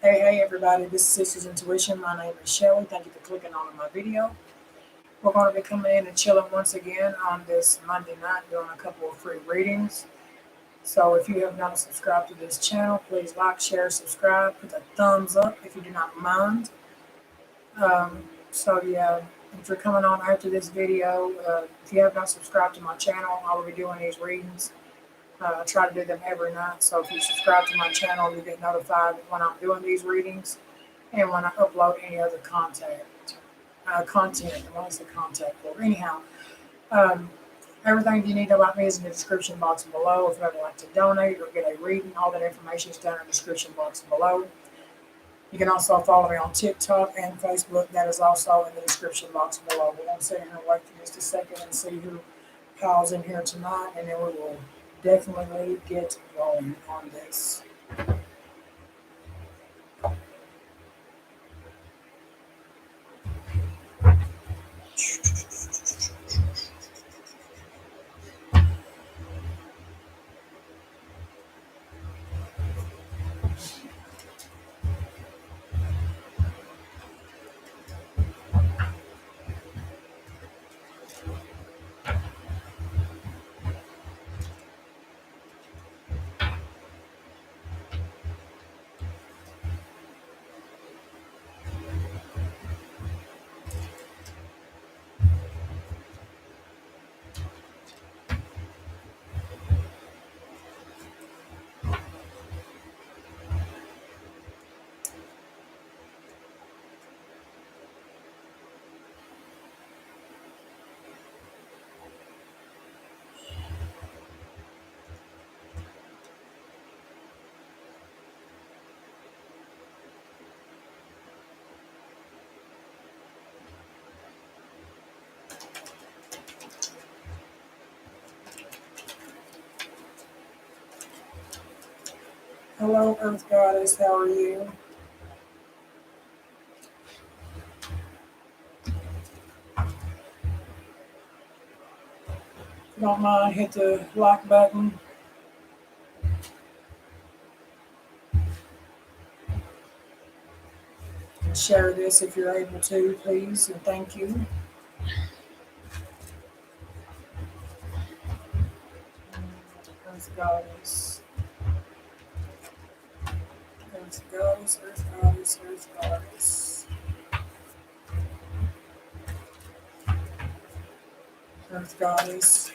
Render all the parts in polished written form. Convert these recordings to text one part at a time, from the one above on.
Hey everybody, this is Sisters Intuition. My name is Shelly. Thank you for clicking on my video. We're going to be coming in and chilling once again on this Monday night doing a couple of free readings. So if you have not subscribed to this channel, please like, share, subscribe, put a thumbs up if you do not mind. So if you're coming on after this video, if you have not subscribed to my channel, I will be doing these readings. I try to do them every night. So if you subscribe to my channel, you get notified when I'm doing these readings and when I upload any other content. I want to say contact for. Anyhow, um, everything you need to know about me is in the description box below. If you ever like to donate or get a reading, all that information is down in the description box below. You can also follow me on TikTok and Facebook. That is also in the description box below. We're going to sit here and wait for just a second and see who piles in here tonight, and then we will definitely get going on this. Hello, Earth Goddess. How are you? If you don't mind, hit the like button. And share this if you're able to, please, and thank you. Earth Goddess. Earth Goddess, Earth Goddess, Earth Goddess. Earth Goddess.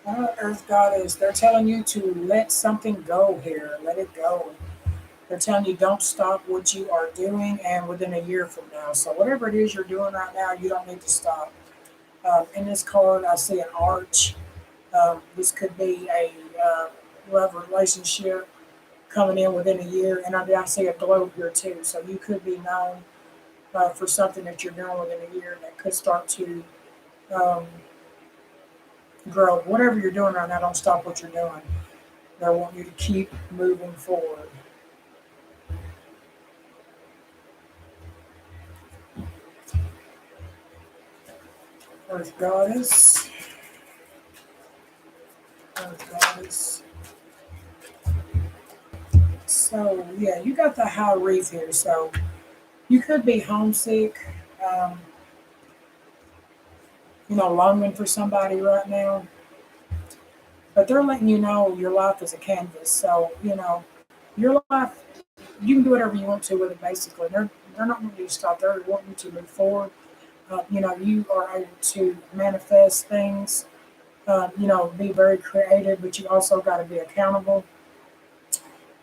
Earth Goddess, they're telling you to let something go here. Let it go. They're telling you don't stop what you are doing and within a year from now. So whatever it is you're doing right now, you don't need to stop. In this card, I see an arch. This could be a love relationship coming in within a year. And I see a globe here too. So you could be known for something that you're doing within a year that could start to um, grow. Whatever you're doing right now, don't stop what you're doing. They want you to keep moving forward. Earth Goddess. Earth Goddess. So, yeah, you got the high wreath here. So, you could be homesick, um, longing for somebody right now. But they're letting you know your life is a canvas. So, your life, you can do whatever you want to with it, basically. They're not wanting you to stop. They're wanting you to move forward. You are able to manifest things, be very creative, but you also got to be accountable.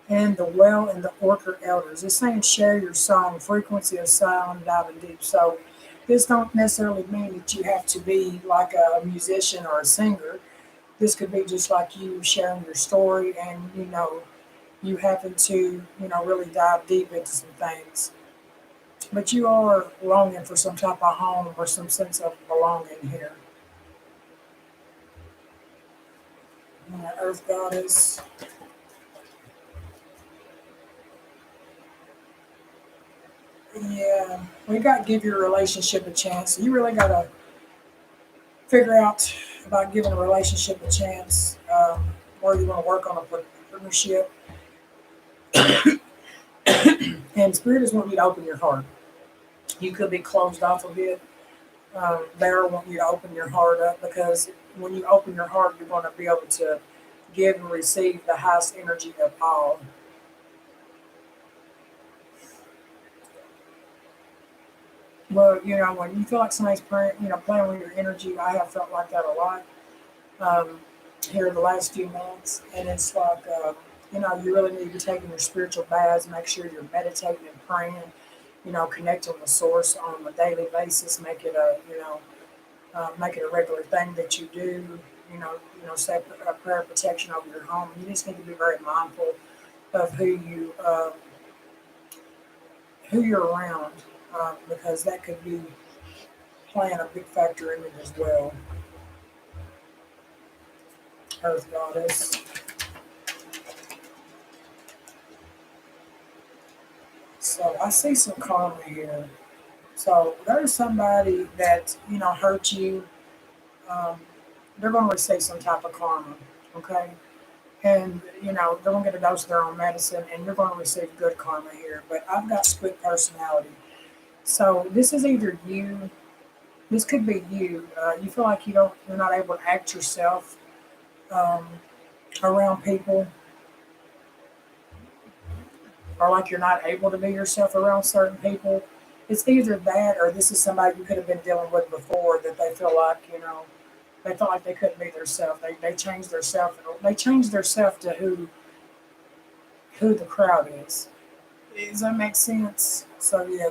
And the well and the orchard elders. It's saying share your song, frequency of sound, diving deep. So this don't necessarily mean that you have to be like a musician or a singer. This could be just like you sharing your story and, you happen to, really dive deep into some things. But you are longing for some type of home or some sense of belonging here. Earth Goddess. Yeah, we got to give your relationship a chance. You really got to figure out about giving a relationship a chance. or you want to work on a partnership. And Spirit is wanting you to open your heart. You could be closed off a bit. They're wanting you to open your heart up because when you open your heart, you're going to be able to give and receive the highest energy of all. Well, when you feel like somebody's playing with your energy, I have felt like that a lot um, here the last few months. And it's like, you really need to be taking your spiritual baths, make sure you're meditating and praying, connecting with source on a daily basis, make it a regular thing that you do, set a prayer of protection over your home. You just need to be very mindful of who you're around, because that could be playing a big factor in it as well. Earth Goddess. So I see some karma here. So there's somebody that hurt you. Um, they're going to receive some type of karma, okay? And they're going to get a dose of their own medicine, and you're going to receive good karma here. But I've got split personality. So this is either you. This could be you. You feel like you're not able to act yourself um, around people, or like you're not able to be yourself around certain people. It's either that, or this is somebody you could have been dealing with before that they feel like they felt like they couldn't be themselves. They changed their self. They changed their self to who the crowd is. Does that make sense? So yeah,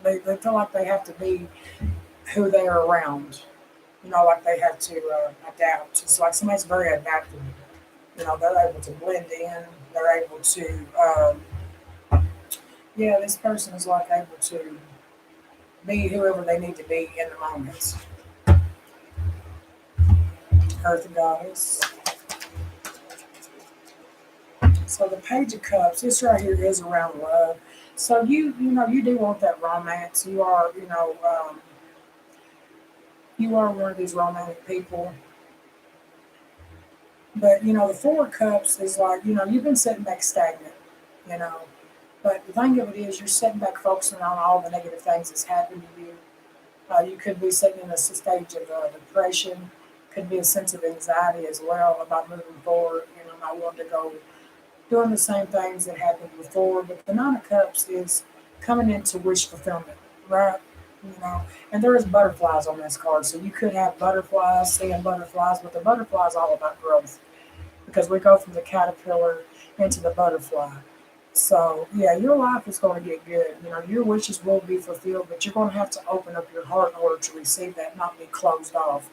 they feel like they have to be who they are around. Like they have to adapt. It's like somebody's very adaptive. They're able to blend in. They're able to. Yeah, this person is like able to be whoever they need to be in the moment. Earth Goddess. So the Page of Cups, this right here is around love. So you do want that romance. You are one of these romantic people. But the Four of Cups is like you've been sitting back stagnant. You know, but the thing of it is, you're sitting back focusing on all the negative things that's happened to you. You could be sitting in a stage of depression. Could be a sense of anxiety as well about moving forward. Not wanting to go doing the same things that happened before. But the Nine of Cups is coming into wish fulfillment, right? And there is butterflies on this card, so you could have butterflies, seeing butterflies, but the butterfly is all about growth because we go from the caterpillar into the butterfly. So yeah, your life is going to get good. Your wishes will be fulfilled, but you're going to have to open up your heart in order to receive that, not be closed off,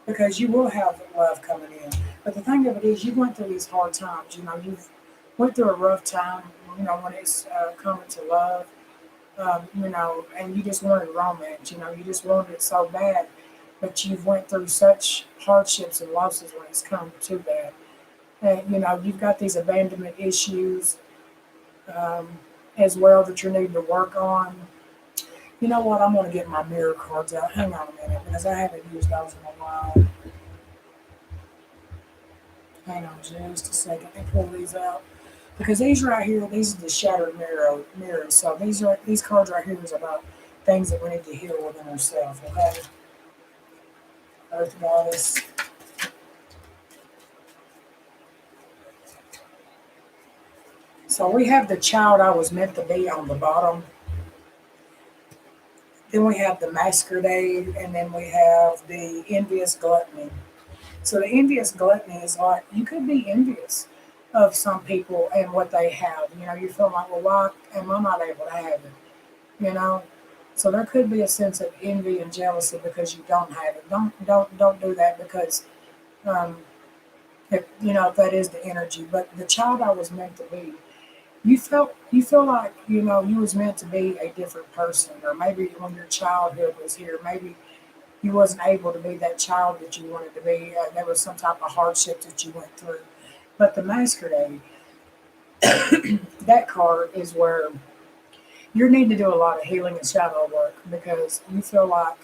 because you will have love coming in. But the thing of it is, you went through these hard times. You've went through a rough time. When it's coming to love. And you just wanted romance. You just wanted it so bad, but you've went through such hardships and losses when it's come to that. And you've got these abandonment issues um, as well that you're needing to work on. You know what? I'm going to get my mirror cards out. Hang on a minute, because I haven't used those in a while. Hang on just a second. Let me pull these out. Because these right here, these are the shattered mirrors. So these cards right here is about things that we need to heal within ourselves. Okay, Earth Goddess. So we have the child I was meant to be on the bottom. Then we have the masquerade, and then we have the envious gluttony. So the envious gluttony is like you could be envious of some people and what they have. You feel like, well, why am I not able to have it? You know, so there could be a sense of envy and jealousy because you don't have it. Don't do that because um, if that is the energy. But the child I was meant to be, you feel like you was meant to be a different person, or maybe when your childhood was here, maybe you wasn't able to be that child that you wanted to be. There was some type of hardship that you went through. But the masquerade, that card is where you need to do a lot of healing and shadow work because you feel like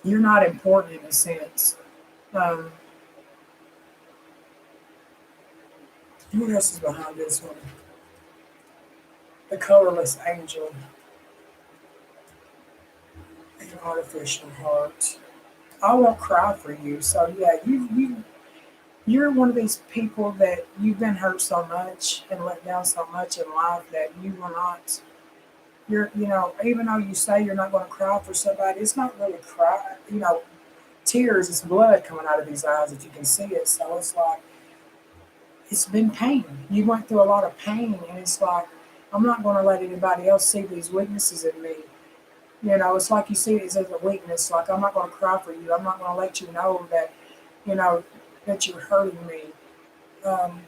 you're not important in a sense. Um, What else is behind this one? The colorless angel, an artificial heart. I won't cry for you. So yeah, you're one of these people that you've been hurt so much and let down so much in life that you will not. Even though you say you're not going to cry for somebody, it's not really cry. Tears. It's blood coming out of these eyes if you can see it. So it's like it's been pain. You went through a lot of pain, and it's like I'm not going to let anybody else see these weaknesses in me. It's like you see it as a weakness. Like I'm not going to cry for you. I'm not going to let you know that, you know, that you're hurting me. Um,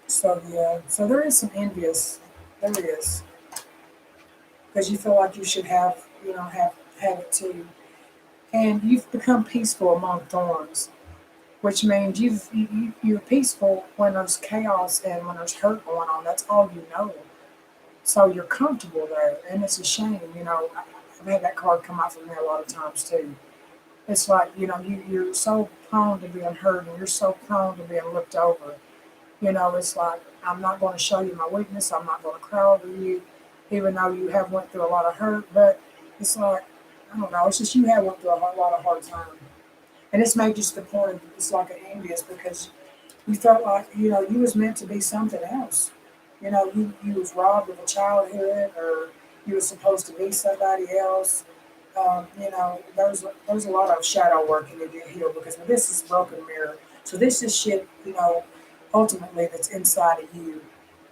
so yeah. So there is some envious. There is because you feel like you should have it too, and you've become peaceful among thorns, which means you're peaceful when there's chaos and when there's hurt going on. That's all you know. So you're comfortable there, and it's a shame. I've had that card come out for me a lot of times too. It's like you're so prone to being hurt, and you're so prone to being looked over. It's like I'm not going to show you my weakness. I'm not going to cry over you, even though you have went through a lot of hurt. But it's like I don't know. It's just you have went through a lot of hard time, and it's made just the point of it's like an envious because you felt like you was meant to be something else. You was robbed of a childhood, or you was supposed to be somebody else. There's a lot of shadow work you need to heal because this is broken mirror. So this is shit, ultimately that's inside of you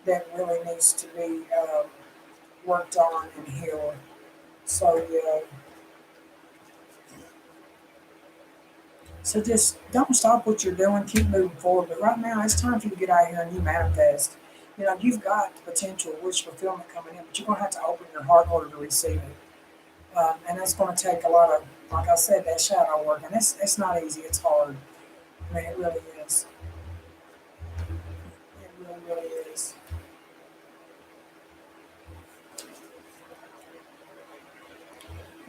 that really needs to be worked on and healed. So yeah, so just don't stop what you're doing. Keep moving forward. But right now, it's time for you to get out here and you manifest. You've got potential, wish fulfillment coming in, but you're gonna have to open your heart in order to receive it. And that's going to take a lot of, like I said, that shadow work. And it's not easy. It's hard. I mean, it really is. It really, really is.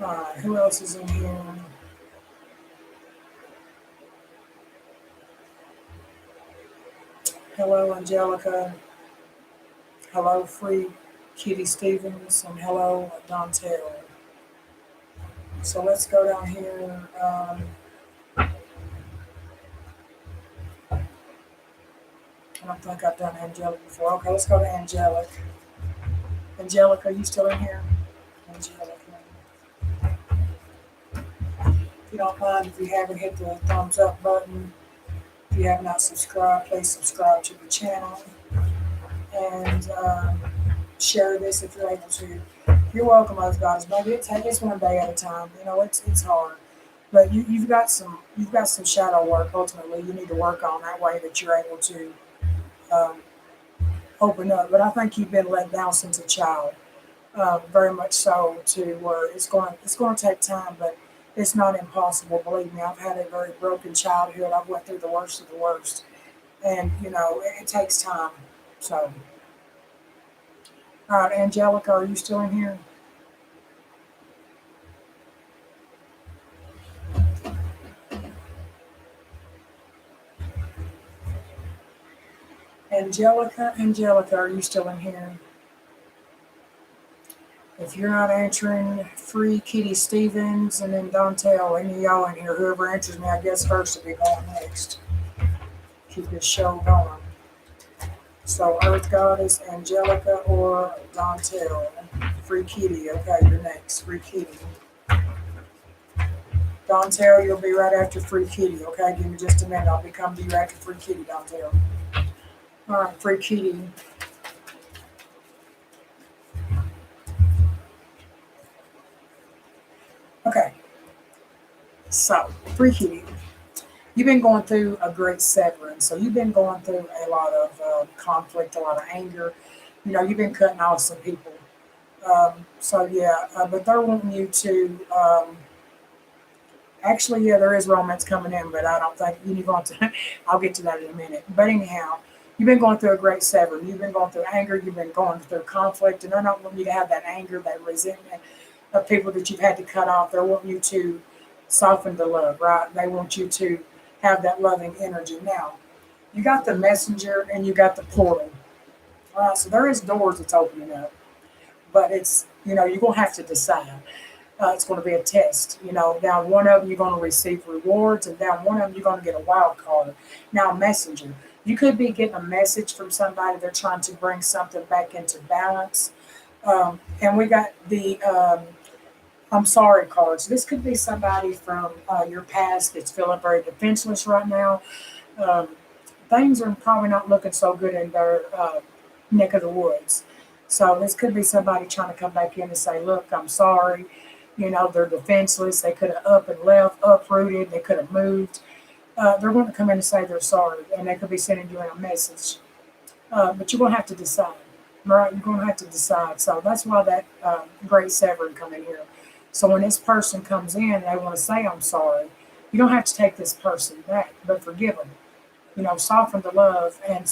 All right, who else is in here? Hello, Angelica. Hello, Free Kitty Stevens. And hello, Dontel. So let's go down here. I don't think I've done Angelic before. Okay, let's go to Angelic. Angelica, are you still in here? Angelica. If you don't mind, if you haven't hit the thumbs up button, if you have not subscribed, please subscribe to the channel and share this if you're able to. You're welcome, us guys. Maybe it's one day at a time. It's hard, but you've got some shadow work. Ultimately, you need to work on that way that you're able to um, open up. But I think you've been let down since a child, very much so. To where it's going to take time, but it's not impossible. Believe me, I've had a very broken childhood. I've went through the worst of the worst, and it takes time. So, all right, Angelica, are you still in here? Angelica, are you still in here? If you're not answering, Free Kitty Stevens and then Dontel, any of y'all in here, whoever answers me, I guess first will be going next. Keep this show going. So, Earth Goddess, Angelica, or Dontel? Free Kitty, okay, you're next. Free Kitty. Dontel, you'll be right after Free Kitty, okay? Give me just a minute. I'll be coming to you after Free Kitty, Dontel. All right, Free Kitty. Okay, so Free Kitty. You've been going through a great severance. So you've been going through a lot of conflict, a lot of anger. You've been cutting off some people. So yeah, but they're wanting you to. Actually, yeah, there is romance coming in, but I don't think you're going to. I'll get to that in a minute. But anyhow, you've been going through a great severance. You've been going through anger. You've been going through conflict, and they're not wanting you to have that anger, that resentment of people that you've had to cut off. They're wanting you to soften the love, right? They want you to have that loving energy. Now, You got the messenger and you got the portal. All right, so there is doors that's opening up, but it's, you're gonna have to decide. It's going to be a test. Down one of them you're going to receive rewards, and down one of them you're going to get a wild card. Now, messenger, you could be getting a message from somebody. They're trying to bring something back into balance. And we got the I'm sorry cards. This could be somebody from your past that's feeling very defenseless right now. Um, Things are probably not looking so good in their neck of the woods. So this could be somebody trying to come back in and say, "Look, I'm sorry." They're defenseless. They could have up and left, uprooted. They could have moved. They're going to come in and say they're sorry, and they could be sending you a message. But you're going to have to decide, right? You're going to have to decide. So that's why that great severing come in here. So when this person comes in and they want to say, "I'm sorry," you don't have to take this person back, but forgive them. Soften the love, and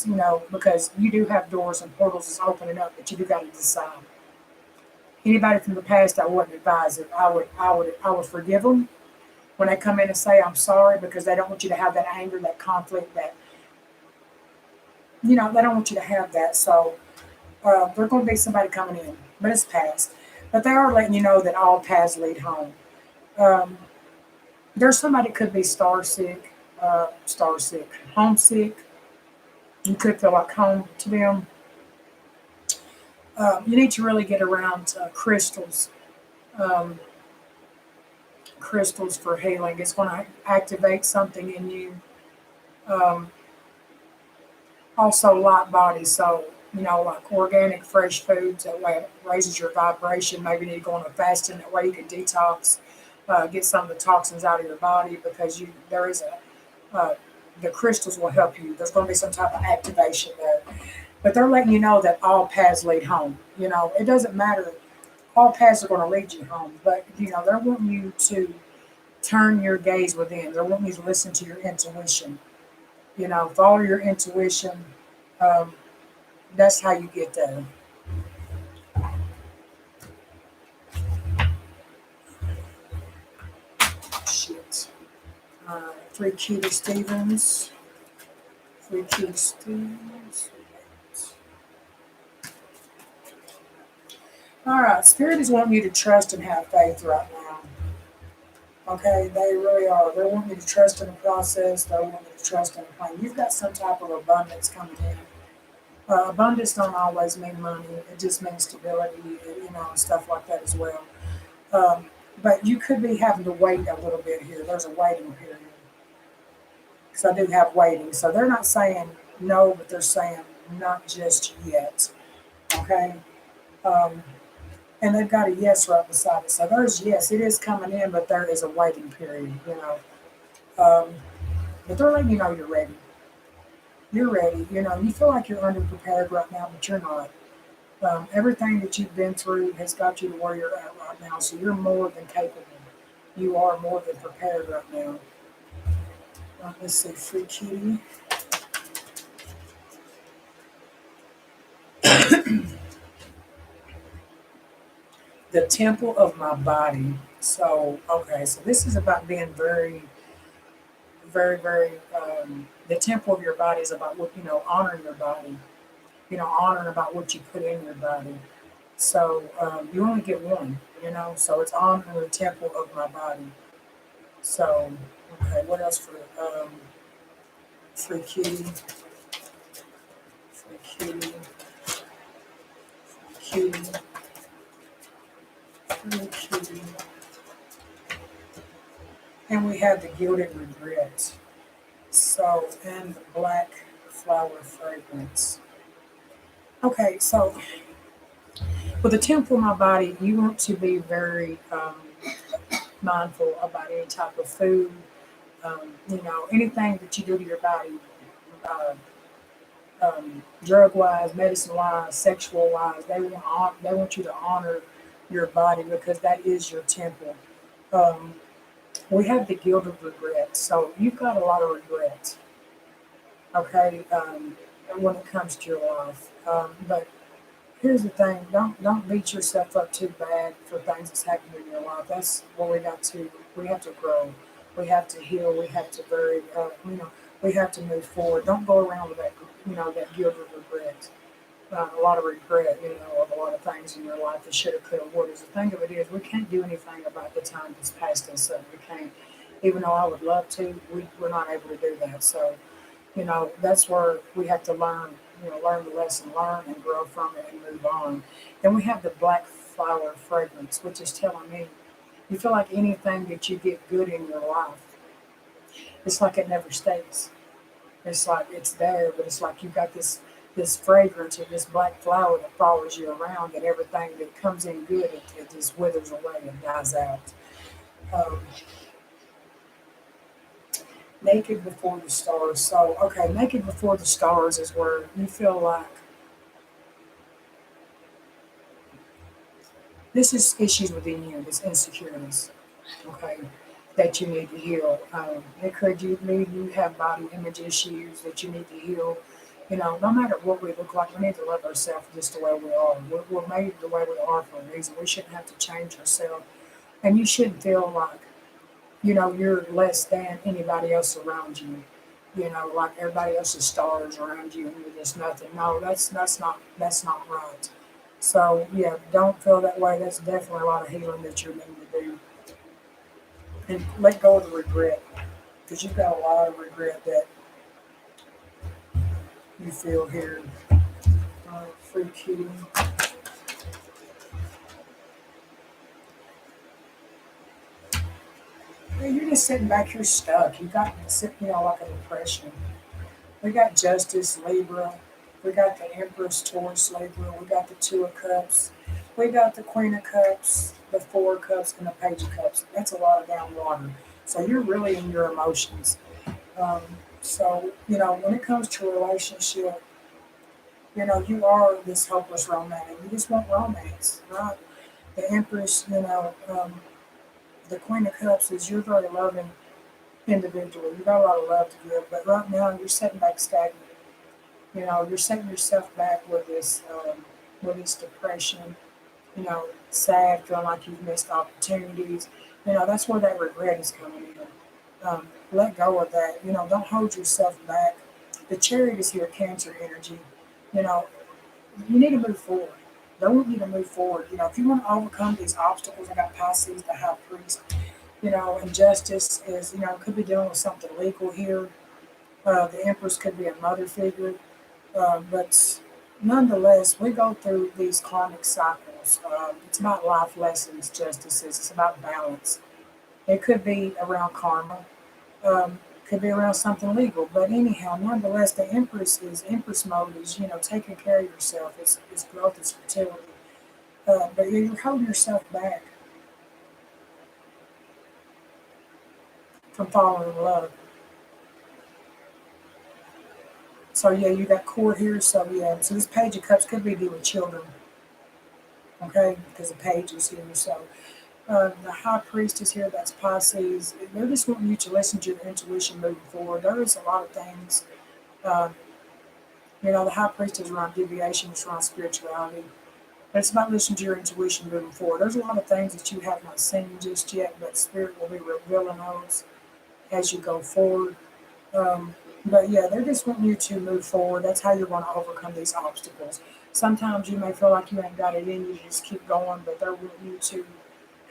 because you do have doors and portals is opening up, but you do got to decide. Anybody from the past, I wouldn't advise it. I would forgive them when they come in and say, "I'm sorry," because they don't want you to have that anger, that conflict, that they don't want you to have that. So there's going to be somebody coming in, but it's past. But they are letting you know that all paths lead home. Um, there's somebody that could be homesick. You could feel like home to them. You need to really get around crystals. Um, Crystals for healing. It's going to activate something in you. Um, Also, light bodies. So, like organic, fresh foods. That way it raises your vibration. Maybe you need to go on a fasting. That way you can detox, get some of the toxins out of your body because there is the crystals will help you. There's going to be some type of activation there. But they're letting you know that all paths lead home. It doesn't matter. All paths are going to lead you home. But, they're wanting you to turn your gaze within. They're wanting you to listen to your intuition. Follow your intuition. Um, that's how you get there. Shit. Three Keita Stevens. Three Keita Stevens. All right. Spirit is wanting you to trust and have faith right now. Okay, they really are. They want you to trust in the process. They want you to trust in the plan. You've got some type of abundance coming in. Abundance don't always mean money. It just means stability, and stuff like that as well. Um, but you could be having to wait a little bit here. There's a waiting period because I do have waiting. So they're not saying no, but they're saying not just yet. Okay. Um, and they've got a yes right beside it. So there's yes, it is coming in, but there is a waiting period. Um, but they're letting you know you're ready. You're ready. You feel like you're underprepared right now, but you're not. Everything that you've been through has got you to where you're at right now. So you're more than capable. You are more than prepared right now. Let's see, free kitty. The temple of my body. So, okay, so this is about being very, very, very, the temple of your body is about what, honoring your body, honoring about what you put in your body. So you only get one, so it's honoring the temple of my body. So, okay, what else for free kitty? Free kitty, free kitty, free kitty. And we have the gilded regret. So, and the black flower fragrance. Okay, so with the temple of my body, you want to be very mindful about any type of food, anything that you do to your body, uh, drug wise, medicine wise, sexual wise. They want you to honor your body because that is your temple. Um, we have the guilt of regret, so you've got a lot of regret. Okay, when it comes to your life, but here's the thing: don't beat yourself up too bad for things that's happened in your life. That's where we have to grow. We have to heal. We have to We have to move forward. Don't go around with that, that guilt or regret. A lot of regret, of a lot of things in your life that should have, could have, would have. The thing of it is, we can't do anything about the time that's passed us. So we can't, even though I would love to, we're not able to do that. So, that's where we have to learn, learn the lesson, learn and grow from it and move on. Then we have the black flower fragrance, which is telling me you feel like anything that you get good in your life, it's like it never stays. It's like it's there, but it's like you got this fragrance or this black flower that follows you around, and everything that comes in good, it just withers away and dies out. Um, Naked before the stars. So, okay, naked before the stars is where you feel like this is issues within you, this insecurities, okay, that you need to heal. It could you maybe you have body image issues that you need to heal. No matter what we look like, we need to love ourselves just the way we are. We're made the way we are for a reason. We shouldn't have to change ourselves. And you shouldn't feel like, you're less than anybody else around you. Like everybody else's stars around you and you're just nothing. No, that's not right. So yeah, don't feel that way. That's definitely a lot of healing that you're needing to do. And let go of the regret. Because you've got a lot of regret that you feel here. Free kitty. Yeah, you're just sitting back here stuck. You got like a depression. We got Justice, Libra. We got the Empress, Taurus, Libra. We got the Two of Cups. We got the Queen of Cups, the Four of Cups, and the Page of Cups. That's a lot of down water. So you're really in your emotions. Um, so, when it comes to a relationship, you are this hopeless romantic. You just want romance, right? The Empress, the Queen of Cups is you're very loving individual. You got a lot of love to give, but right now you're sitting back stagnant. You're setting yourself back with this depression. Sad, feeling like you've missed opportunities. That's where that regret is coming in. Let go of that. Don't hold yourself back. The chariot is here, Cancer energy. You know, you need to move forward. They want you to move forward. If you want to overcome these obstacles, I got Pisces, the high priest. And justice is, could be dealing with something legal here. The Empress could be a mother figure. But nonetheless, we go through these karmic cycles. It's about life lessons, justices. It's about balance. It could be around karma, could be around something legal. But anyhow, nonetheless, the Empress mode is, taking care of yourself. It's growth, it's fertility. But you're holding yourself back from falling in love. So yeah, you got court here. So yeah, so this Page of Cups could be dealing with children, okay? Because the page is here. So the High Priest is here. That's Pisces. They're just wanting you to listen to your intuition moving forward. There is a lot of things. Uh, the High Priest is around deviation. It's around spirituality. But it's about listening to your intuition moving forward. There's a lot of things that you have not seen just yet, but Spirit will be revealing those as you go forward. But yeah, they're just wanting you to move forward. That's how you're going to overcome these obstacles. Sometimes you may feel like you ain't got it in you, just keep going, but they're wanting you to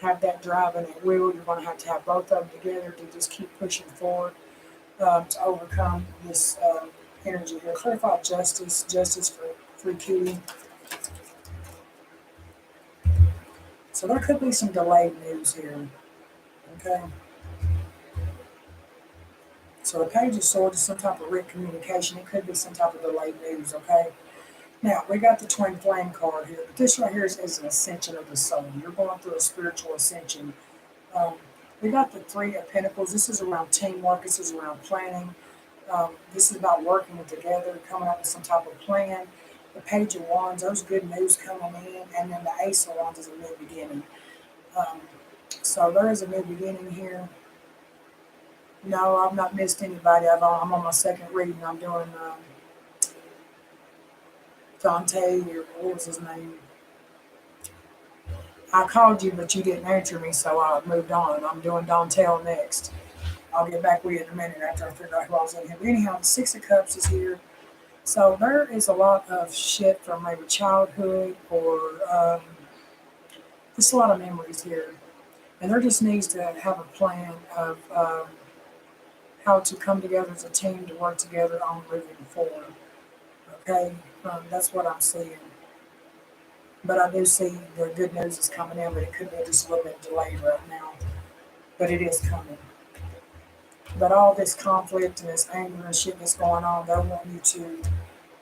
have that drive and that will. You're going to have both of them together to just keep pushing forward to overcome this energy here. Clarify justice for free cutie. So there could be some delayed news here. Okay. So the Page of Swords is some type of written communication. It could be some type of delayed news. Okay. Now, we got the twin flame card here, but this right here is an ascension of the soul. You're going through a spiritual ascension. Um, we got the Three of Pentacles. This is around teamwork. This is around planning. This is about working together, coming up with some type of plan. The Page of Wands, there's good news coming in. And then the Ace of Wands is a new beginning. Um, so there is a new beginning here. No, I've not missed anybody. I'm on my second reading. I'm doing Dante, or what was his name? I called you, but you didn't answer me, so I moved on. I'm doing Dantel next. I'll get back with you in a minute after I figure out who I was in here. But anyhow, the Six of Cups is here. So there is a lot of shit from maybe childhood or just a lot of memories here. And there just needs to have a plan of how to come together as a team to work together on moving forward. Okay, that's what I'm seeing. But I do see the good news is coming in, but it could be just a little bit delayed right now. But it is coming. But all this conflict and this anger and shit that's going on, they want you to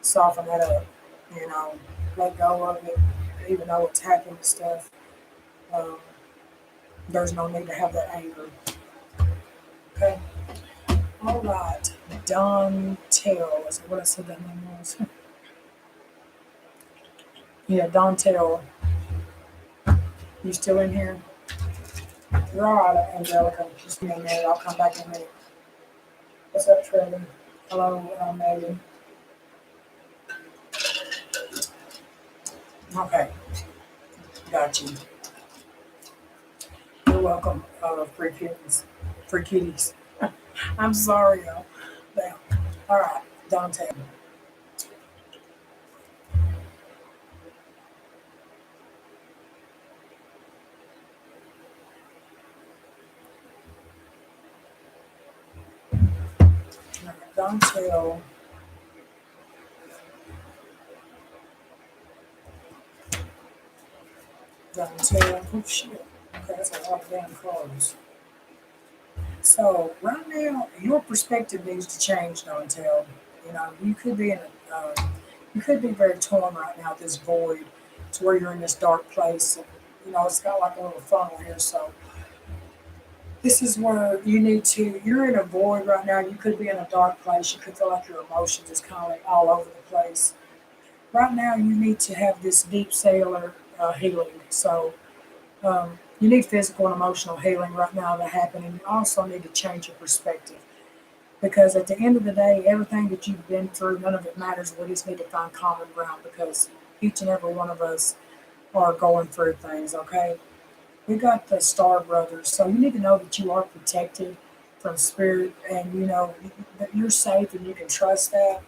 soften that up. You know, let go of it, even though it's happening and stuff. Um, there's no need to have that anger. Okay. All right. Dontel is what I said that name was. Yeah, Dontel. You still in here? You're all right, Angelica. Just give me a minute. I'll come back in a minute. What's up, Trevor? Hello, Megan. Okay, got you. You're welcome, free kitties. Free kitties. I'm sorry, y'all. Damn. All right, Dante. Dontel. Dontel. Oh, shit. Okay, that's a lot of damn cards. So, right now, your perspective needs to change, Dontel. You know, you could be in a, you could be very torn right now, this void, to where you're in this dark place. And, you know, it's got like a little funnel here, so this is where you need to, you're in a void right now. You could be in a dark place. You could feel like your emotions is kind of like all over the place. Right now, you need to have this deep cellular healing. So you need physical and emotional healing right now to happen. And you also need to change your perspective. Because at the end of the day, everything that you've been through, none of it matters. We just need to find common ground because each and every one of us are going through things, okay? We got the Star Brothers, so you need to know that you are protected from spirit, and you know that you're safe, and you can trust that.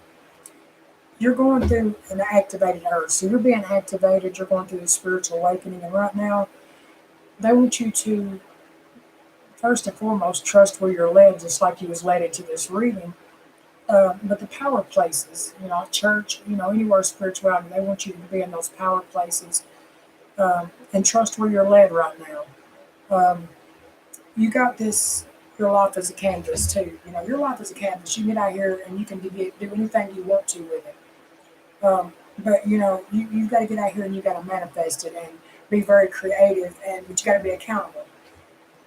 You're going through an activated earth, so you're being activated. You're going through a spiritual awakening, and right now they want you to first and foremost trust where you're led, just like you was led into this reading. But the power places, you know, church, you know, anywhere spirituality, they want you to be in those power places and trust where you're led right now. Um, you got this. Your life as a canvas too. You know, your life as a canvas. You get out here and you can do anything you want to with it. But you know, you got to get out here and you got to manifest it and be very creative. And but you got to be accountable.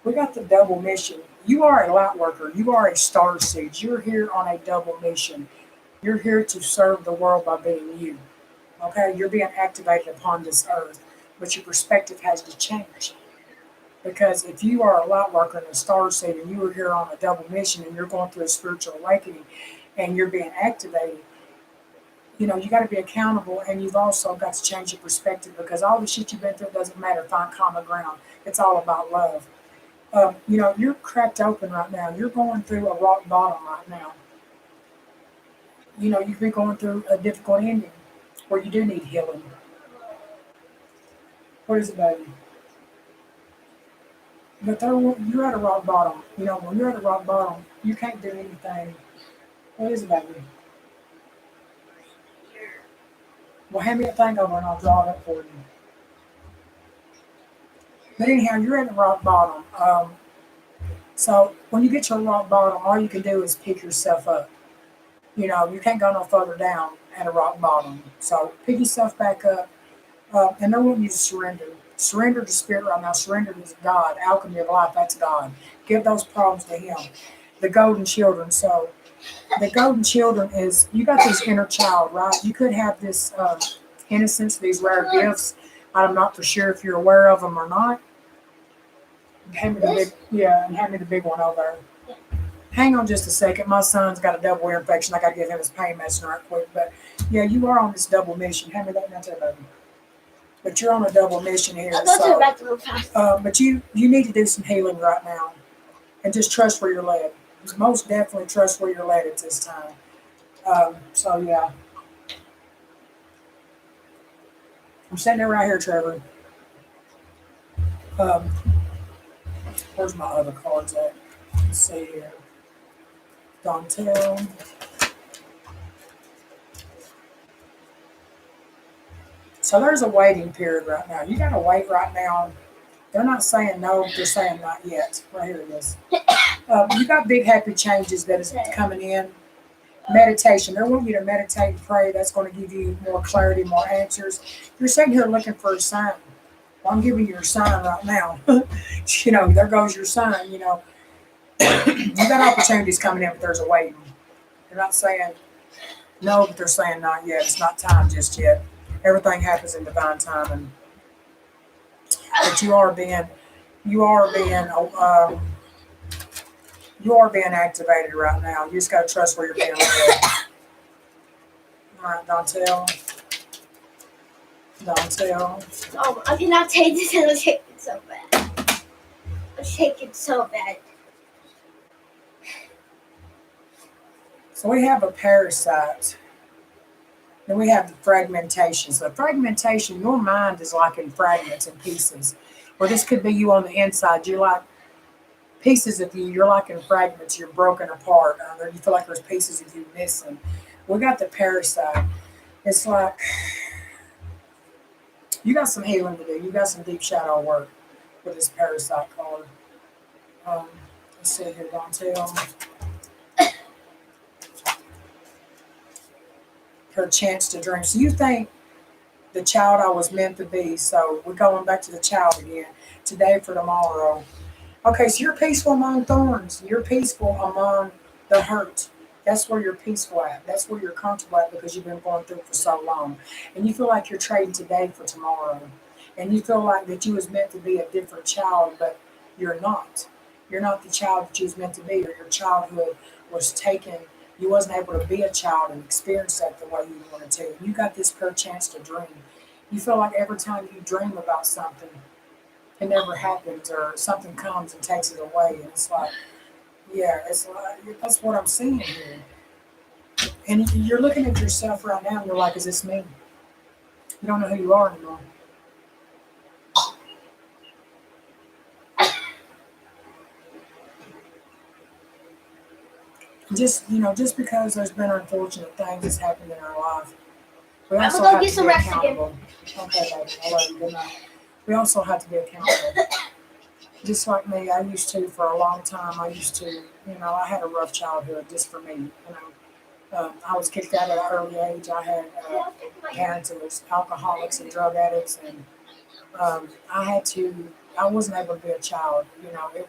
We got the double mission. You are a light worker. You are a star seed. You're here on a double mission. You're here to serve the world by being you. Okay, you're being activated upon this earth, but your perspective has to change. Because if you are a light worker and a star seed and you are here on a double mission and you're going through a spiritual awakening and you're being activated, you know, you got to be accountable and you've also got to change your perspective because all the shit you've been through doesn't matter. Find common ground. It's all about love. You know, you're cracked open right now. You're going through a rock bottom right now. You know, you've been going through a difficult ending where you do need healing. What is it, baby? But you're at a rock bottom. You know, when you're at a rock bottom, you can't do anything. What is it, baby? Well, hand me a thing over and I'll draw it up for you. But anyhow, you're at a rock bottom. So when you get to a rock bottom, all you can do is pick yourself up. You know, you can't go no further down at a rock bottom. So pick yourself back up, and they want you to surrender. Surrender to spirit right now. Surrender to God. Alchemy of life, that's God. Give those problems to Him. The golden children. So the golden children is, you got this inner child, right? You could have this innocence, these rare gifts. I'm not for sure if you're aware of them or not. Hand me the big, yeah, and hand me the big one over there. Hang on just a second. My son's got a double ear infection. I got to give him his pain medicine right quick. But yeah, you are on this double mission. Hand me that now, baby. But you're on a double mission here. So, but you need to do some healing right now, and just trust where you're led. most definitely trust where you're led at this time. So yeah, I'm sitting there right here, Trevor. Um, where's my other cards at? Let's see here. Dontel. So there's a waiting period right now. You got to wait right now. They're not saying no, they're saying not yet. Right here it is. You got big happy changes that is coming in. Meditation. They want you to meditate and pray. That's going to give you more clarity, more answers. You're sitting here looking for a sign. Well, I'm giving you a sign right now. There goes your sign. You got opportunities coming in, but there's a waiting. They're not saying no, but they're saying not yet. It's not time just yet. Everything happens in divine time, and but you are being activated right now. You just got to trust where you're being led. All right, Dontel. Oh, I cannot take this. I'm shaking so bad. I'm shaking so bad. So we have a parasite. Then we have the fragmentation. So fragmentation, your mind is like in fragments and pieces. Or this could be you on the inside. You're like pieces of you. You're like in fragments. You're broken apart. You feel like there's pieces of you missing. We got the parasite. It's like you got some healing to do. You got some deep shadow work with this parasite card. Let's see here, Dontel. Her chance to dream. So you think the child I was meant to be. So we're going back to the child again. Today for tomorrow. Okay, so you're peaceful among thorns. You're peaceful among the hurt. That's where you're peaceful at. That's where you're comfortable at because you've been going through it for so long. And you feel like you're trading today for tomorrow. And you feel like that you was meant to be a different child, but you're not. You're not the child that you was meant to be, or your childhood was taken. You wasn't able to be a child and experience that the way you wanted to. You got this per chance to dream. You feel like every time you dream about something, it never happens, or something comes and takes it away. And it's like, yeah, it's like that's what I'm seeing here. And you're looking at yourself right now, and you're like, "Is this me?" You don't know who you are anymore. Just because there's been unfortunate things that's happened in our life, we also have to be accountable. Okay, baby, I love you. Good night. We also have to be accountable. Just like me, I used to for a long time. I had a rough childhood just for me. I was kicked out at an early age. I had parents who was alcoholics and drug addicts, and I wasn't able to be a child. It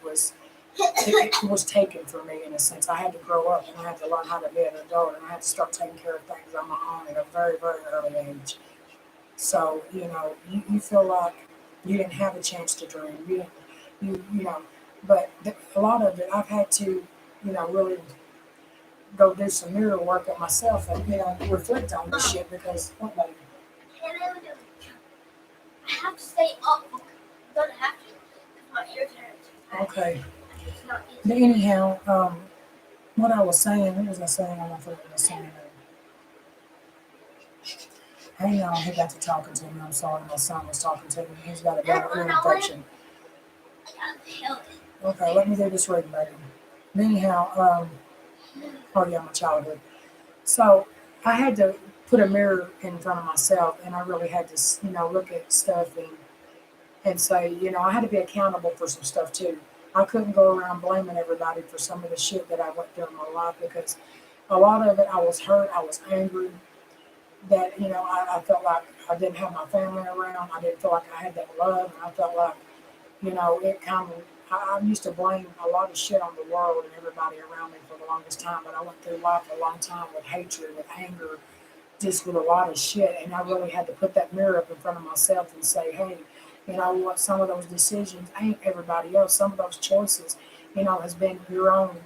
was taken from me in a sense. I had to grow up and I had to learn how to be an adult, and I had to start taking care of things on my own at a very, very early age. So, you feel like you didn't have a chance to dream. But a lot of it, I've had to, really go do some mirror work on myself and, reflect on this shit because, what, baby? I have to stay up. I'm gonna have to. My ears hurt. Okay. But anyhow, what I was saying, what was I saying? I don't know if I was saying. Hang on, he got to talking to me. I'm sorry, my son was talking to me. He's got a bad ear infection. Okay, let me do this reading, baby. Anyhow, oh yeah, my childhood. So I had to put a mirror in front of myself, and I really had to, look at stuff and say, I had to be accountable for some stuff too. I couldn't go around blaming everybody for some of the shit that I went through in my life because a lot of it I was hurt, I was angry, that, I felt like I didn't have my family around. I didn't feel like I had that love. And I felt like, it kind of, I used to blame a lot of shit on the world and everybody around me for the longest time. But I went through life a long time with hatred, with anger, just with a lot of shit. And I really had to put that mirror up in front of myself and say, hey, you know what, some of those decisions ain't everybody else. Some of those choices, has been your own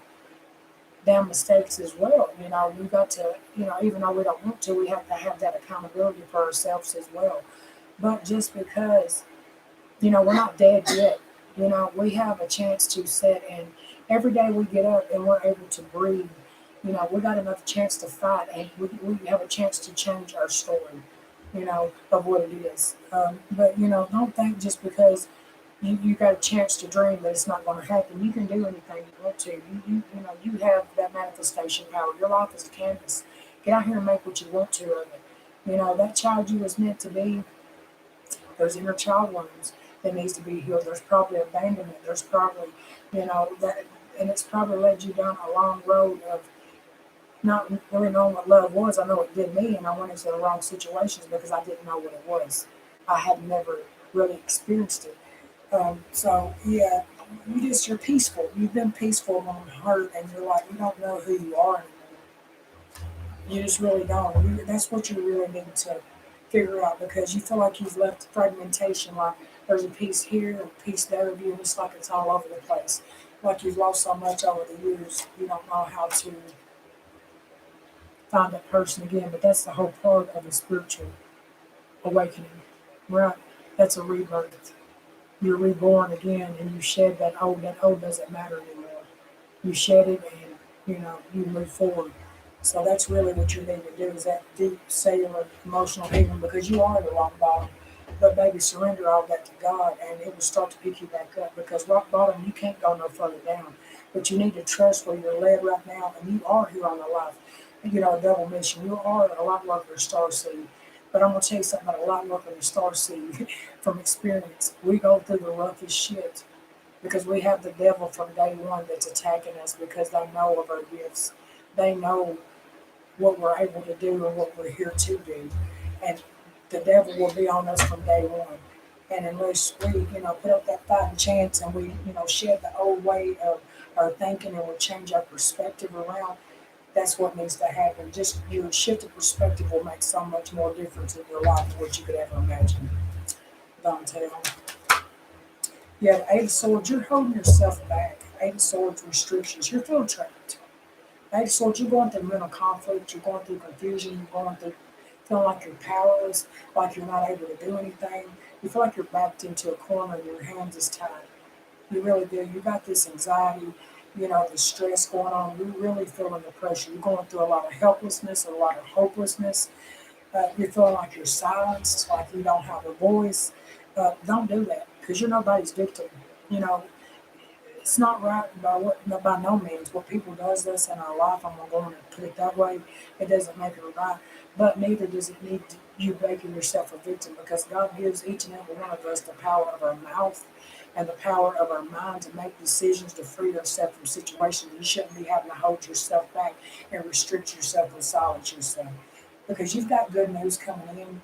damn mistakes as well. We got to, even though we don't want to, we have to have that accountability for ourselves as well. But just because, we're not dead yet, we have a chance to sit Every day we get up and we're able to breathe. We got another chance to fight, and we have a chance to change our story, of what it is. But, don't think just because you got a chance to dream that it's not going to happen. You can do anything you want to. You have that manifestation power. Your life is a canvas. Get out here and make what you want to of it. That child you was meant to be, there's inner child wounds that needs to be healed. There's probably abandonment. There's probably, that, and it's probably led you down a long road of not really knowing what love was. I know it did me, and I went into the wrong situations because I didn't know what it was. I had never really experienced it. So yeah, you're peaceful. You've been peaceful on hurt, and you're like, you don't know who you are anymore. You just really don't. That's what you really need to figure out, because you feel like you've left fragmentation, like there's a piece here, a piece there of you, and it's like it's all over the place. Like you've lost so much over the years, you don't know how to find that person again. But that's the whole part of a spiritual awakening, right? That's a rebirth. You're reborn again, and you shed that old. That old doesn't matter anymore. You shed it, and you move forward. So that's really what you need to do, is that deep cellular emotional healing, because you are at the rock bottom. But baby, surrender all that to God, and it will start to pick you back up, because rock bottom, you can't go no further down. But you need to trust where you're led right now, and you are here on the life. A double mission. You are a light worker, star seed. But I'm gonna tell you something about a light worker and a star seed from experience. We go through the roughest shit because we have the devil from day one that's attacking us, because they know of our gifts. They know what we're able to do and what we're here to do. And the devil will be on us from day one. And unless we, put up that fighting chance, and we, shed the old way of our thinking, and we change our perspective around, that's what needs to happen. Just your shifted perspective will make so much more difference in your life than what you could ever imagine. Dante. Yeah, the Eight of Swords, you're holding yourself back. Eight of Swords, restrictions. You're feeling trapped. Eight of Swords, you're going through mental conflict. You're going through confusion. You're going through feeling like you're powerless, like you're not able to do anything. You feel like you're backed into a corner and your hands is tied. You really do. You got this anxiety, the stress going on. You're really feeling the pressure. You're going through a lot of helplessness, a lot of hopelessness. You're feeling like you're silenced, like you don't have a voice. Don't do that, because you're nobody's victim. You know, it's not right by no means. What people does this in our life, I'm going to put it that way. It doesn't make it right, but neither does it need you making yourself a victim, because God gives each and every one of us the power of our mouth and the power of our mind to make decisions to free ourselves from situations. You shouldn't be having to hold yourself back and restrict yourself and silence yourself, because you've got good news coming in.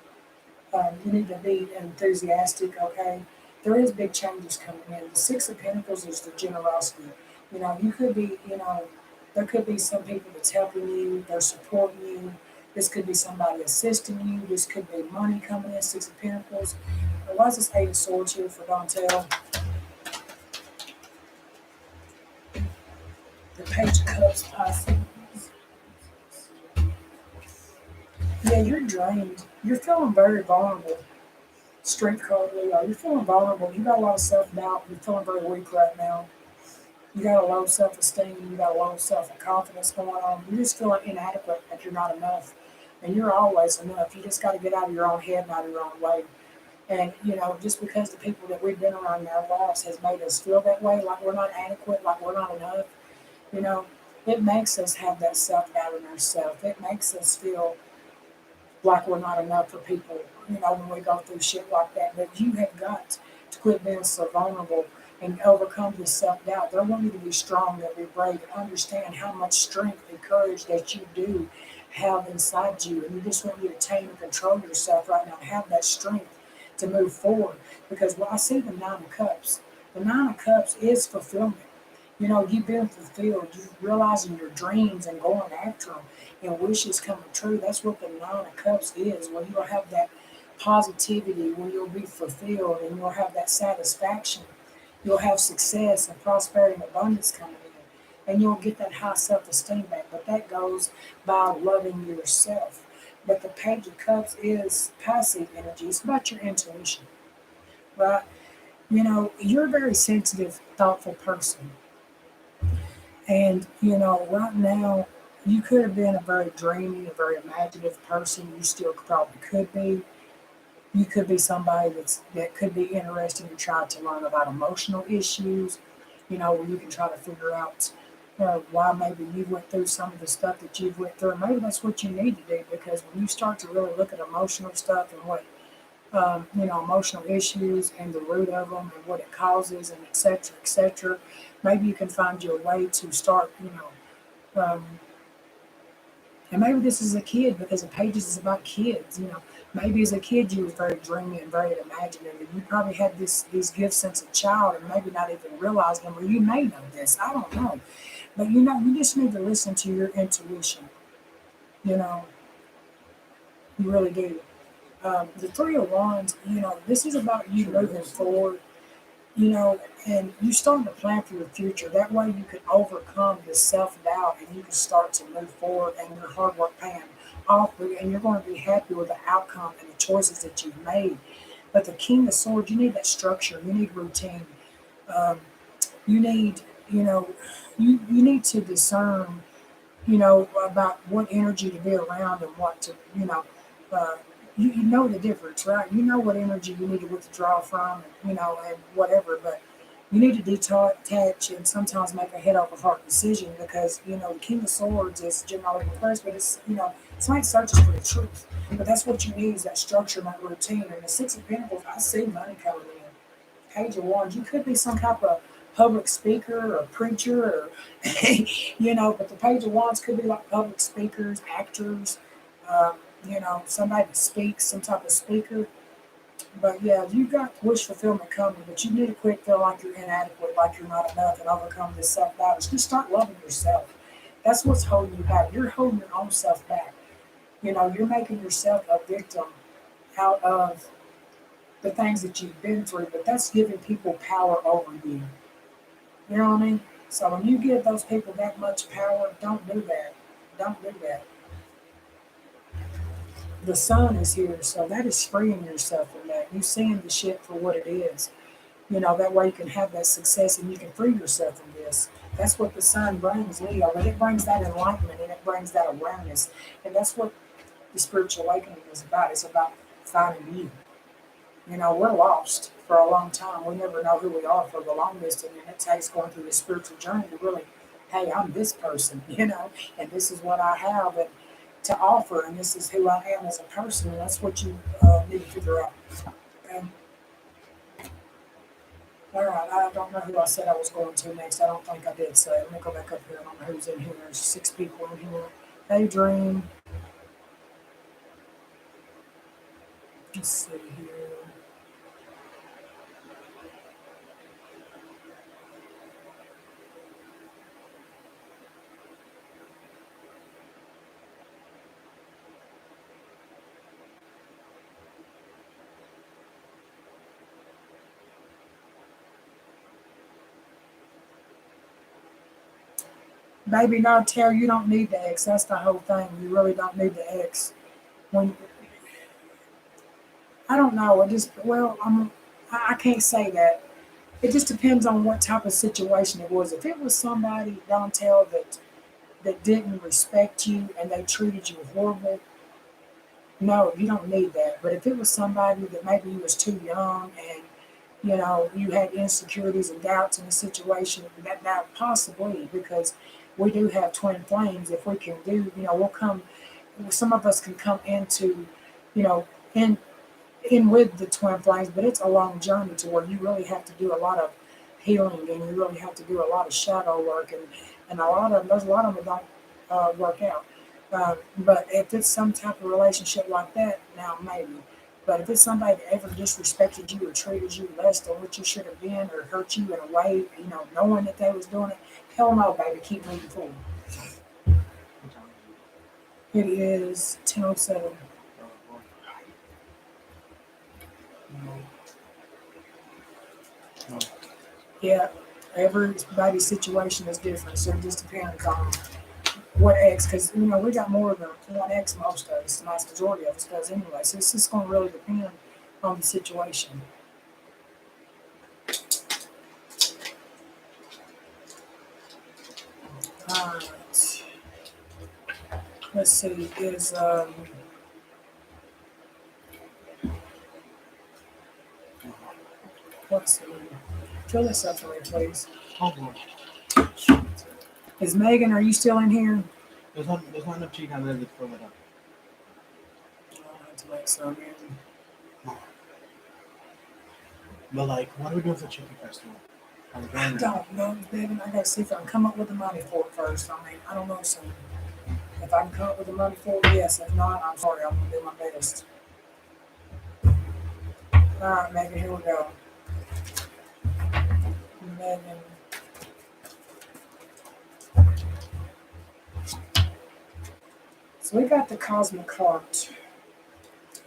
You need to be enthusiastic, okay? There is big changes coming in. The Six of Pentacles is the generosity. You could be, there could be some people that's helping you, they're supporting you. This could be somebody assisting you. This could be money coming in, Six of Pentacles. Why is this Eight of Swords here for Dontel? The Page of Cups, Pisces. Yeah, you're drained. You're feeling very vulnerable. Strength card, Leo. You're feeling vulnerable. You got a lot of self-doubt. You're feeling very weak right now. You got a low self-esteem. You got a low self-confidence going on. You're just feeling inadequate, like you're not enough. And you're always enough. You just got to get out of your own head and out of your own way. And, just because the people that we've been around in our lives has made us feel that way, like we're not adequate, like we're not enough, you know, it makes us have that self-doubt in ourselves. It makes us feel like we're not enough for people, when we go through shit like that. But you have got to quit being so vulnerable and overcome this self-doubt. They want you to be strong and be brave and understand how much strength and courage that you do have inside you. And you just want you to tame and control yourself right now. Have that strength to move forward. Because I see the Nine of Cups. The Nine of Cups is fulfillment. You've been fulfilled. You realizing your dreams and going after them and wishes coming true. That's what the Nine of Cups is. When you'll have that positivity, when you'll be fulfilled and you'll have that satisfaction. You'll have success and prosperity and abundance coming in. And you'll get that high self-esteem back. But that goes by loving yourself. But the Page of Cups is passive energy. It's about your intuition, right? You're a very sensitive, thoughtful person. And, right now, you could have been a very dreamy, a very imaginative person. You still probably could be. You could be somebody that could be interested in trying to learn about emotional issues, where you can try to figure out why maybe you went through some of the stuff that you've went through. Maybe that's what you need to do, because when you start to really look at emotional stuff and what emotional issues and the root of them and what it causes and et cetera, maybe you can find your way to start, and maybe this is a kid because the pages is about kids. Maybe as a kid you were very dreamy and very imaginative. You probably had these gifts since a child and maybe not even realize them, or you may know this. I don't know. But you just need to listen to your intuition. You know, you really do. The Three of Wands, this is about you moving forward, and you starting to plan for your future. That way you can overcome this self-doubt and you can start to move forward and your hard work paying off, and you're going to be happy with the outcome and the choices that you've made. But the King of Swords, you need that structure, you need routine. Um, you need, you know, you need to discern, about what energy to be around and what to, uh, you know the difference, right? You know what energy you need to withdraw from, and whatever. But you need to detach and sometimes make a head over heart decision, because the King of Swords is generally reversed, but it's like searches for the truth. But that's what you need, is that structure and that routine. And the Six of Pentacles, I see money coming in. Page of Wands, you could be some type of public speaker or preacher, or but the Page of Wands could be like public speakers, actors, um, somebody that speaks, some type of speaker. But yeah, you got wish fulfillment coming, but you need to quit feeling like you're inadequate, like you're not enough, and overcome this self doubt. Just start loving yourself. That's what's holding you back. You're holding your own self back. You're making yourself a victim out of the things that you've been through, but that's giving people power over you. You know what I mean? So when you give those people that much power, don't do that. Don't do that. The sun is here, so that is freeing yourself from that. You seeing the shit for what it is. That way you can have that success and you can free yourself from this. That's what the sun brings, Leo. But it brings that enlightenment and it brings that awareness. And that's what the spiritual awakening is about. It's about finding you. We're lost for a long time. We never know who we are for the longest, and then it takes going through the spiritual journey to really, hey, I'm this person, and this is what I have and to offer, and this is who I am as a person, and that's what you need to figure out. Okay? All right, I don't know who I said I was going to next. I don't think I did say. Let me go back up here. I don't know who's in here. There's 6 people in here. Hey, Dream. Let's see here. Baby, no, tell you don't need the X. That's the whole thing. You really don't need the X. When I don't know, I can't say that. It just depends on what type of situation it was. If it was somebody, don't tell that didn't respect you and they treated you horrible, no, you don't need that. But if it was somebody that maybe you was too young and you had insecurities and doubts in the situation, that possibly, because we do have twin flames. If we can do, we'll come. Some of us can come into, in with the twin flames, but it's a long journey to where you really have to do a lot of healing and you really have to do a lot of shadow work, and there's a lot of them that don't work out. But if it's some type of relationship like that, now maybe. But if it's somebody that ever disrespected you or treated you less than what you should have been or hurt you in a way, knowing that they was doing it, hell no, baby, keep moving forward. It is 10:07. Yeah, everybody's situation is different, so it just depends on what X, because we got more than one X, most of us, the vast majority of us does anyway. So it's just going to really depend on the situation. Alright. Let's see, let's see. Fill this up for me, please. Oh boy. Is Megan, are you still in here? There's not enough cheese on there to fill it up. I'll have to make some in. But like, what are we doing for chicken festival? Are we I going? don't know, Megan. I gotta see if I can come up with the money for it first. I mean, I don't know, so if I can come up with the money for it, yes. If not, I'm sorry, I'm gonna do my best. Alright, Megan, here we go. Megan. So we got the cosmic heart.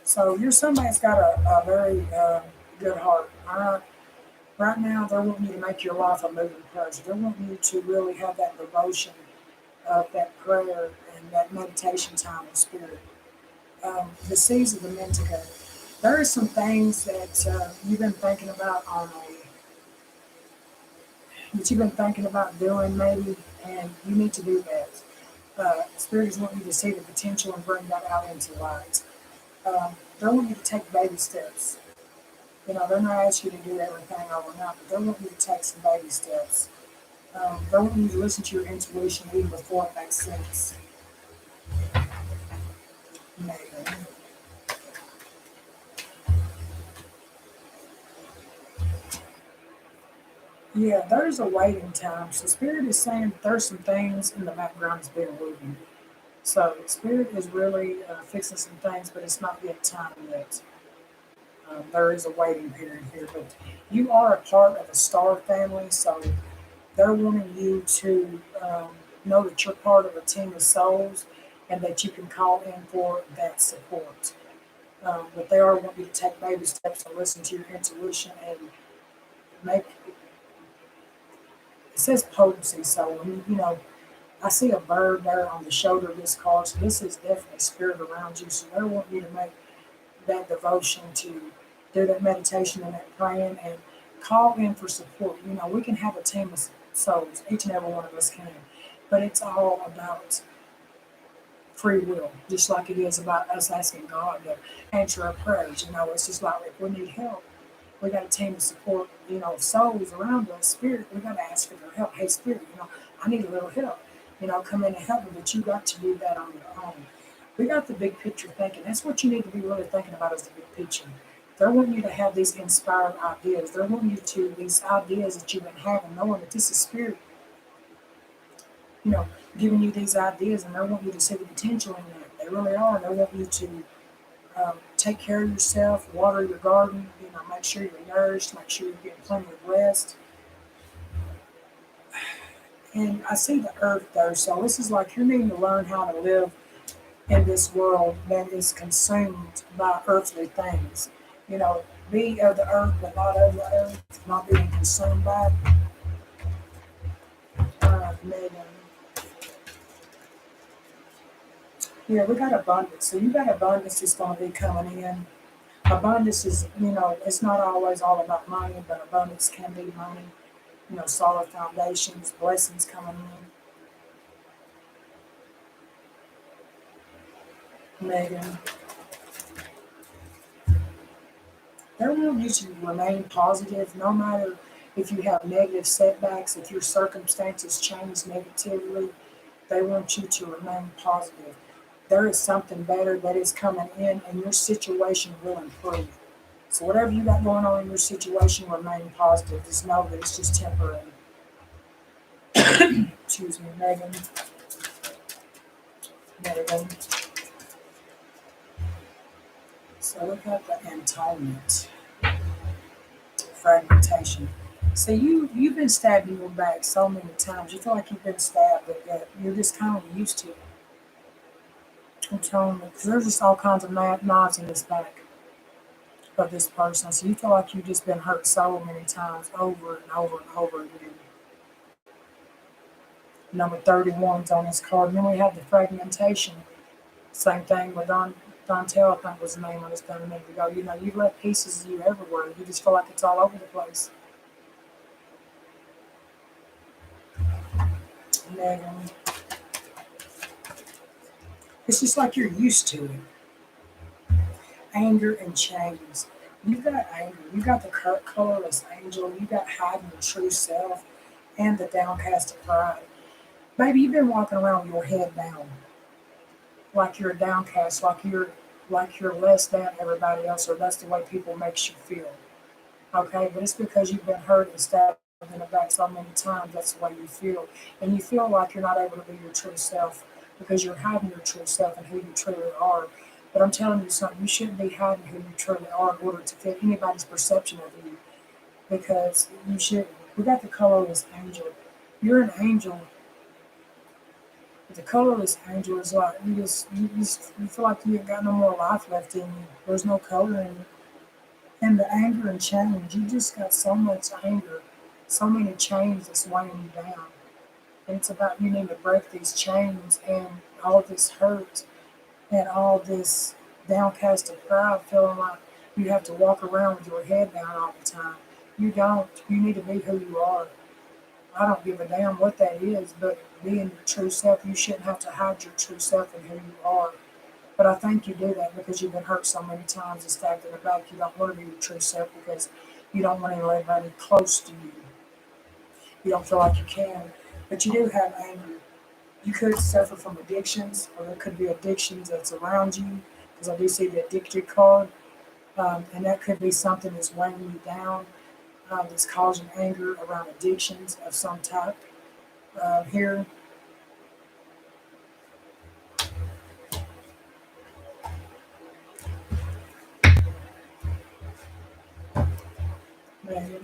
So you're somebody that's got a very good heart. All right. Right now, they're wanting you to make your life a moving prayer. They're wanting you to really have that devotion of that prayer and that meditation time with Spirit. The seeds of the Mentico. There are some things that you've been thinking about doing maybe, and you need to do that. Spirit is wanting you to see the potential and bring that out into light. They want you to take baby steps. You know, they're not asking you to do everything overnight, but they want you to take some baby steps. They want you to listen to your intuition even before it makes sense. Maybe. Yeah, there's a waiting time. So Spirit is saying there's some things in the background that's being moving. So Spirit is really fixing some things, but it's not yet time yet. There is a waiting period here, but you are a part of a star family, so they're wanting you to know that you're part of a team of souls and that you can call in for that support. But they are wanting you to take baby steps and listen to your intuition and make. It says potency, so you know. I see a bird there on the shoulder of this car, so this is definitely spirit around you. So they want you to make that devotion to do that meditation and that praying and call in for support. You know, we can have a team of souls, each and every one of us can, but it's all about free will, just like it is about us asking God to answer our prayers. You know, it's just like if we need help, we got a team of support, you know, souls around us, spirit, we got to ask for their help. Hey, spirit, you know, I need a little help. You know, come in and help me, but you got to do that on your own. We got the big picture thinking. That's what you need to be really thinking about is the big picture. They're wanting you to have these inspired ideas. They're wanting you to, these ideas that you've been having, knowing that this is spirit, you know, giving you these ideas, and they want you to see the potential in that. They really are. They want you to take care of yourself, water your garden, you know, make sure you're nourished, make sure you're getting plenty of rest. And I see the earth there, so this is like you're needing to learn how to live in this world that is consumed by earthly things. You know, be of the earth, but not of the earth, not being consumed by Megan. Yeah, we got abundance. So you got abundance that's going to be coming in. Abundance is, you know, it's not always all about money, but abundance can be money. You know, solid foundations, blessings coming in. Megan. They want you to remain positive no matter if you have negative setbacks, if your circumstances change negatively. They want you to remain positive. There is something better that is coming in, and your situation will improve. So, whatever you got going on in your situation, remain positive. Just know that it's just temporary. Excuse me, Megan. Megan. So, look at the atonement. Fragmentation. So you've been stabbed in your back so many times. You feel like you've been stabbed, but you're just kind of used to it. I'm telling you, because there's just all kinds of knives in this back of this person. So you feel like you've just been hurt so many times, over and over and over again. Number 31's on this card. And then we have the fragmentation. Same thing with Dontel, I think was the name I just done a minute ago. You know, you've left pieces of you everywhere. You just feel like it's all over the place. Megan. It's just like you're used to it. Anger and chains. You've got anger. You've got the colorless angel. You've got hiding your true self and the downcast of pride. Baby, you've been walking around with your head down, like you're a downcast, like you're less than everybody else, or that's the way people makes you feel. Okay, but it's because you've been hurt and stabbed in the back so many times. That's the way you feel, and you feel like you're not able to be your true self because you're hiding your true self and who you truly are. But I'm telling you something: you shouldn't be hiding who you truly are in order to fit anybody's perception of you, because you should. We got the colorless angel. You're an angel. But the colorless angel is like you feel like you ain't got no more life left in you. There's no color in you. And the anger and change, you just got so much anger, so many chains that's weighing you down. And it's about you need to break these chains and all this hurt and all this downcast of pride, feeling like you have to walk around with your head down all the time. You don't. You need to be who you are. I don't give a damn what that is, but being your true self, you shouldn't have to hide your true self and who you are. But I think you do that because you've been hurt so many times and stabbed in the back. You don't want to be your true self because you don't want anybody close to you. You don't feel like you can. But you do have anger. You could suffer from addictions, or there could be addictions that's around you, because I do see the addicted card. And that could be something that's weighing you down, that's causing anger around addictions of some type. Here, Megan.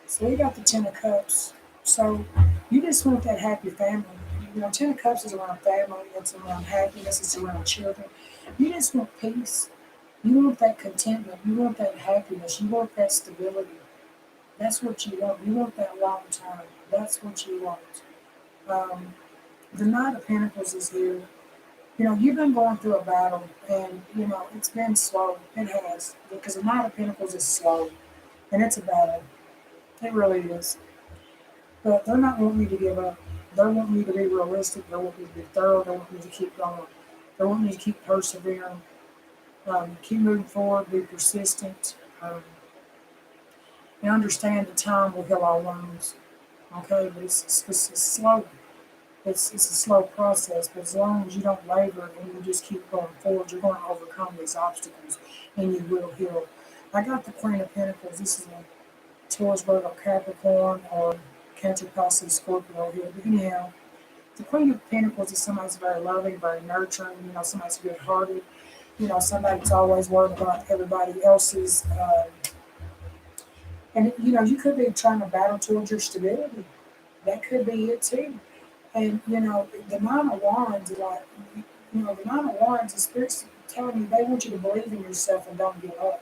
So you got the Ten of Cups. So you just want that happy family. You know, Ten of Cups is around family, it's around happiness, it's around children. You just want peace. You want that contentment. You want that happiness. You want that stability. That's what you want. You want that long term. That's what you want. Um, the Knight of Pentacles is here. You know, you've been going through a battle, and you know it's been slow. It has, because the Knight of Pentacles is slow, and it's a battle. It really is. But they're not wanting you to give up. They want you to be realistic. They want you to be thorough. They want you to keep going. They want you to keep persevering, keep moving forward, be persistent, and understand that time will heal all wounds. Okay, but it's slow. It's a slow process, but as long as you don't waver and you just keep going forward, you're going to overcome these obstacles and you will heal. I got the Queen of Pentacles. This is a Taurus, Virgo, Capricorn, or Cancer, Pisces, Scorpio here. But anyhow, the Queen of Pentacles is somebody who's very loving, very nurturing, you know, somebody's good-hearted, you know, somebody that's always worried about everybody else's. And, you know, you could be trying to battle towards your stability. That could be it too. And, you know, the Nine of Wands, like, the Nine of Wands, the Spirit's telling you they want you to believe in yourself and don't give up.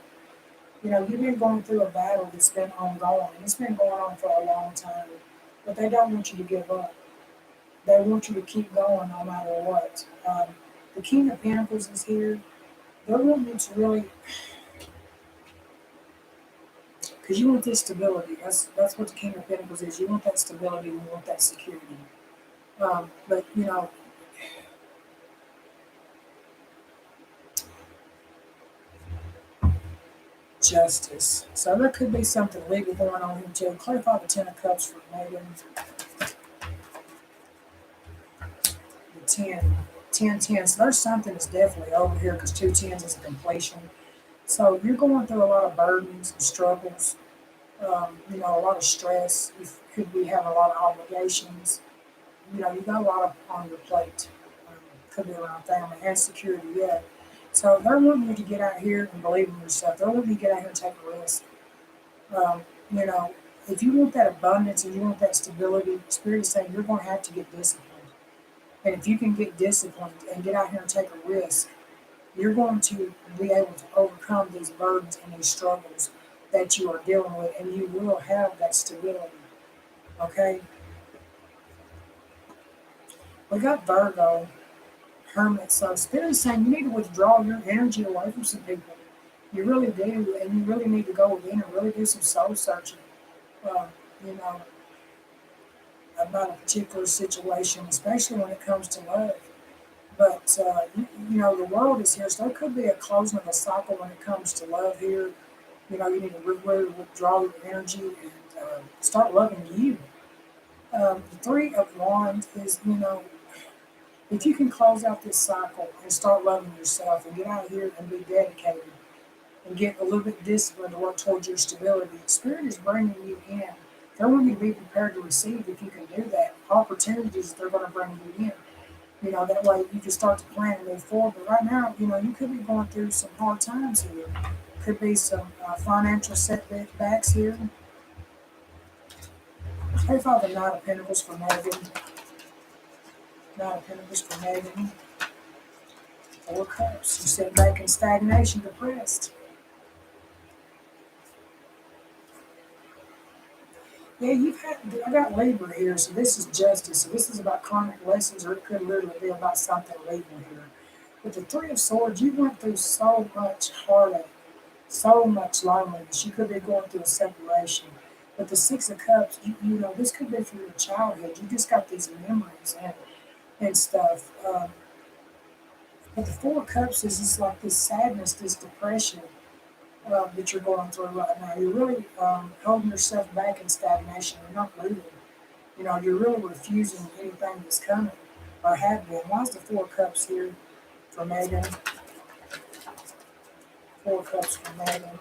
You know, you've been going through a battle that's been ongoing. It's been going on for a long time. But they don't want you to give up. They want you to keep going no matter what. The King of Pentacles is here. They're wanting you to really, because you want this stability. That's what the King of Pentacles is. You want that stability and you want that security. But, you know, justice. So there could be something legal going on here too. Clarify the Ten of Cups for Megan. The 10. 10, 10. So there's something that's definitely over here because two tens is a completion. So you're going through a lot of burdens and struggles. You know, a lot of stress. You could be having a lot of obligations. You know, you got a lot on your plate. Could be around family and security, yeah. So they're wanting you to get out here and believe in yourself. They're wanting you to get out here and take a risk. You know, if you want that abundance and you want that stability, Spirit is saying you're going to have to get disciplined. And if you can get disciplined and get out here and take a risk, you're going to be able to overcome these burdens and these struggles that you are dealing with, and you will have that stability. Okay? We got Virgo, Hermit. So Spirit is saying you need to withdraw your energy away from some people. You really do, and you really need to go within and really do some soul searching. Uh, you know, about a particular situation, especially when it comes to love. But the world is here, so there could be a closing of a cycle when it comes to love here. You need to really withdraw your energy and start loving you. The Three of Wands is, if you can close out this cycle and start loving yourself and get out here and be dedicated and get a little bit disciplined to work towards your stability, Spirit is bringing you in. They want you to be prepared to receive if you can do that. Opportunities they're going to bring you in. That way you can start to plan and move forward. But right now, you could be going through some hard times here. Could be some financial setbacks here. Pray for the Knight of Pentacles for Megan. Knight of Pentacles for Megan. Four Cups. You sit back in stagnation, depressed. Yeah, I got Libra here, so this is justice. So this is about karmic lessons, or it could literally be about something legal here. With the Three of Swords, you went through so much heartache, so much loneliness. You could be going through a separation. But the Six of Cups, this could be from your childhood. You just got these memories and stuff. But the Four of Cups is just like this sadness, this depression that you're going through right now. You're really holding yourself back in stagnation. You're not moving. You're really refusing anything that's coming or have been. Why is the Four of Cups here for Megan? Four Cups for Megan.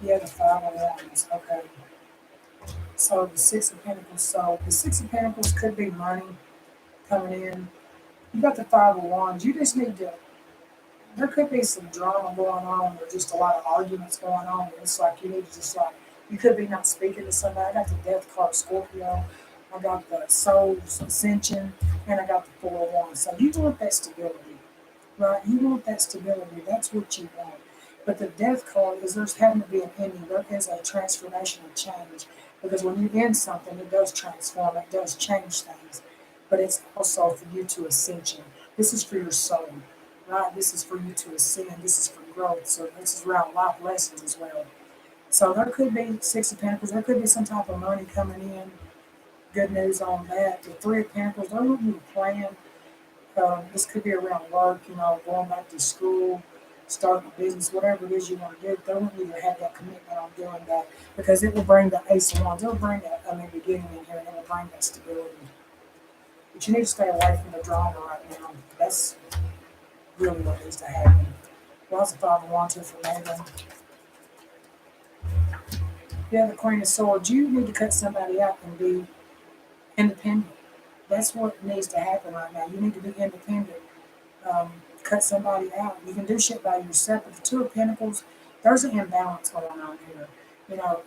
Yeah, the Five of Wands. Okay. So the Six of Pentacles. So the Six of Pentacles could be money coming in. You got the Five of Wands. You just need to. There could be some drama going on, or just a lot of arguments going on. It's like you need to just you could be not speaking to somebody. I got the Death card, Scorpio. I got the Soul's Ascension, and I got the Four of Wands. So you want that stability, right? You want that stability. That's what you want. But the Death card is there's having to be an ending. There is a transformation and change. Because when you end something, it does transform, it does change things. But it's also for you to ascension. This is for your soul, right? This is for you to ascend. This is for growth. So this is around life lessons as well. So there could be Six of Pentacles. There could be some type of money coming in. Good news on that. The Three of Pentacles, they're looking to plan. This could be around work, going back to school, starting a business, whatever it is you want to do. They want you to have that commitment on doing that because it will bring the Ace of Wands. It will bring that beginning in here and it will bring that stability. But you need to stay away from the drama right now. That's really what needs to happen. What's the Five of Wands here for Megan? Yeah, the Queen of Swords. You need to cut somebody out and be independent. That's what needs to happen right now. You need to be independent. Cut somebody out. You can do shit by yourself. But the Two of Pentacles, there's an imbalance going on here.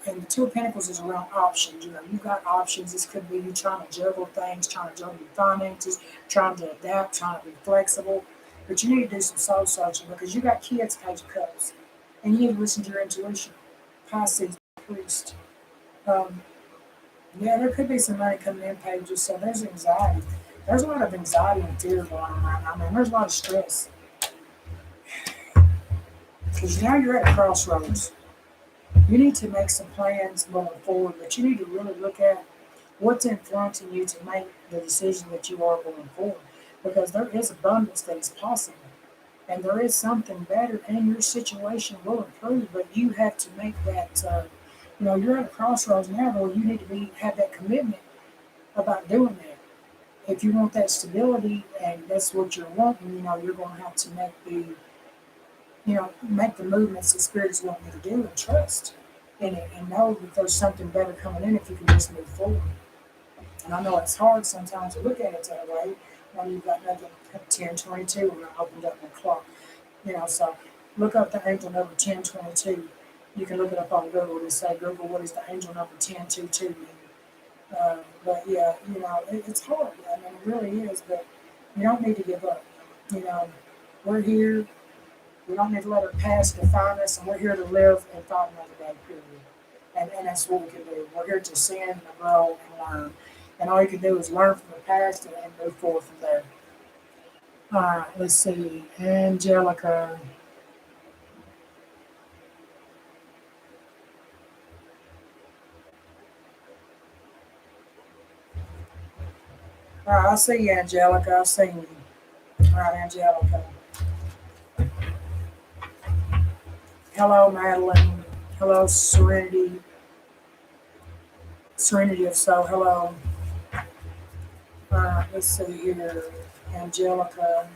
And the Two of Pentacles is around options. You got options. This could be you trying to juggle things, trying to juggle your finances, trying to adapt, trying to be flexible. But you need to do some soul searching because you got kids, Page of Cups. And you need to listen to your intuition. Pisces, Priest. Yeah, there could be some money coming in, Pages. So there's anxiety. There's a lot of anxiety and fear going on right now. There's a lot of stress. Because now you're at a crossroads. You need to make some plans going forward, but you need to really look at what's influencing you to make the decision that you are going forward. Because there is abundance that is possible. And there is something better, and your situation will improve, but you have to make that, you're at a crossroads now where you need to have that commitment about doing that. If you want that stability and that's what you're wanting, you're going to have to make the movements the Spirit's wanting you to do and trust in it and know that there's something better coming in if you can just move forward. And I know it's hard sometimes to look at it that way when you've got nothing 1022 when I opened up my clock. So look up the angel number 1022. You can look it up on Google and say, Google, what is the angel number 1022 mean? But yeah, it's hard. It really is, but you don't need to give up. We're here. We don't need to let our past define us, and we're here to live and fight another day, period. And that's what we can do. We're here to sin and grow and learn. And all you can do is learn from the past and move forward from there. All right, let's see. Angelica. All right, I see you, Angelica. I see you. All right, Angelica. Hello, Madeline. Hello, Serenity. Serenity of Soul. Hello. All right, let's see here. Angelica.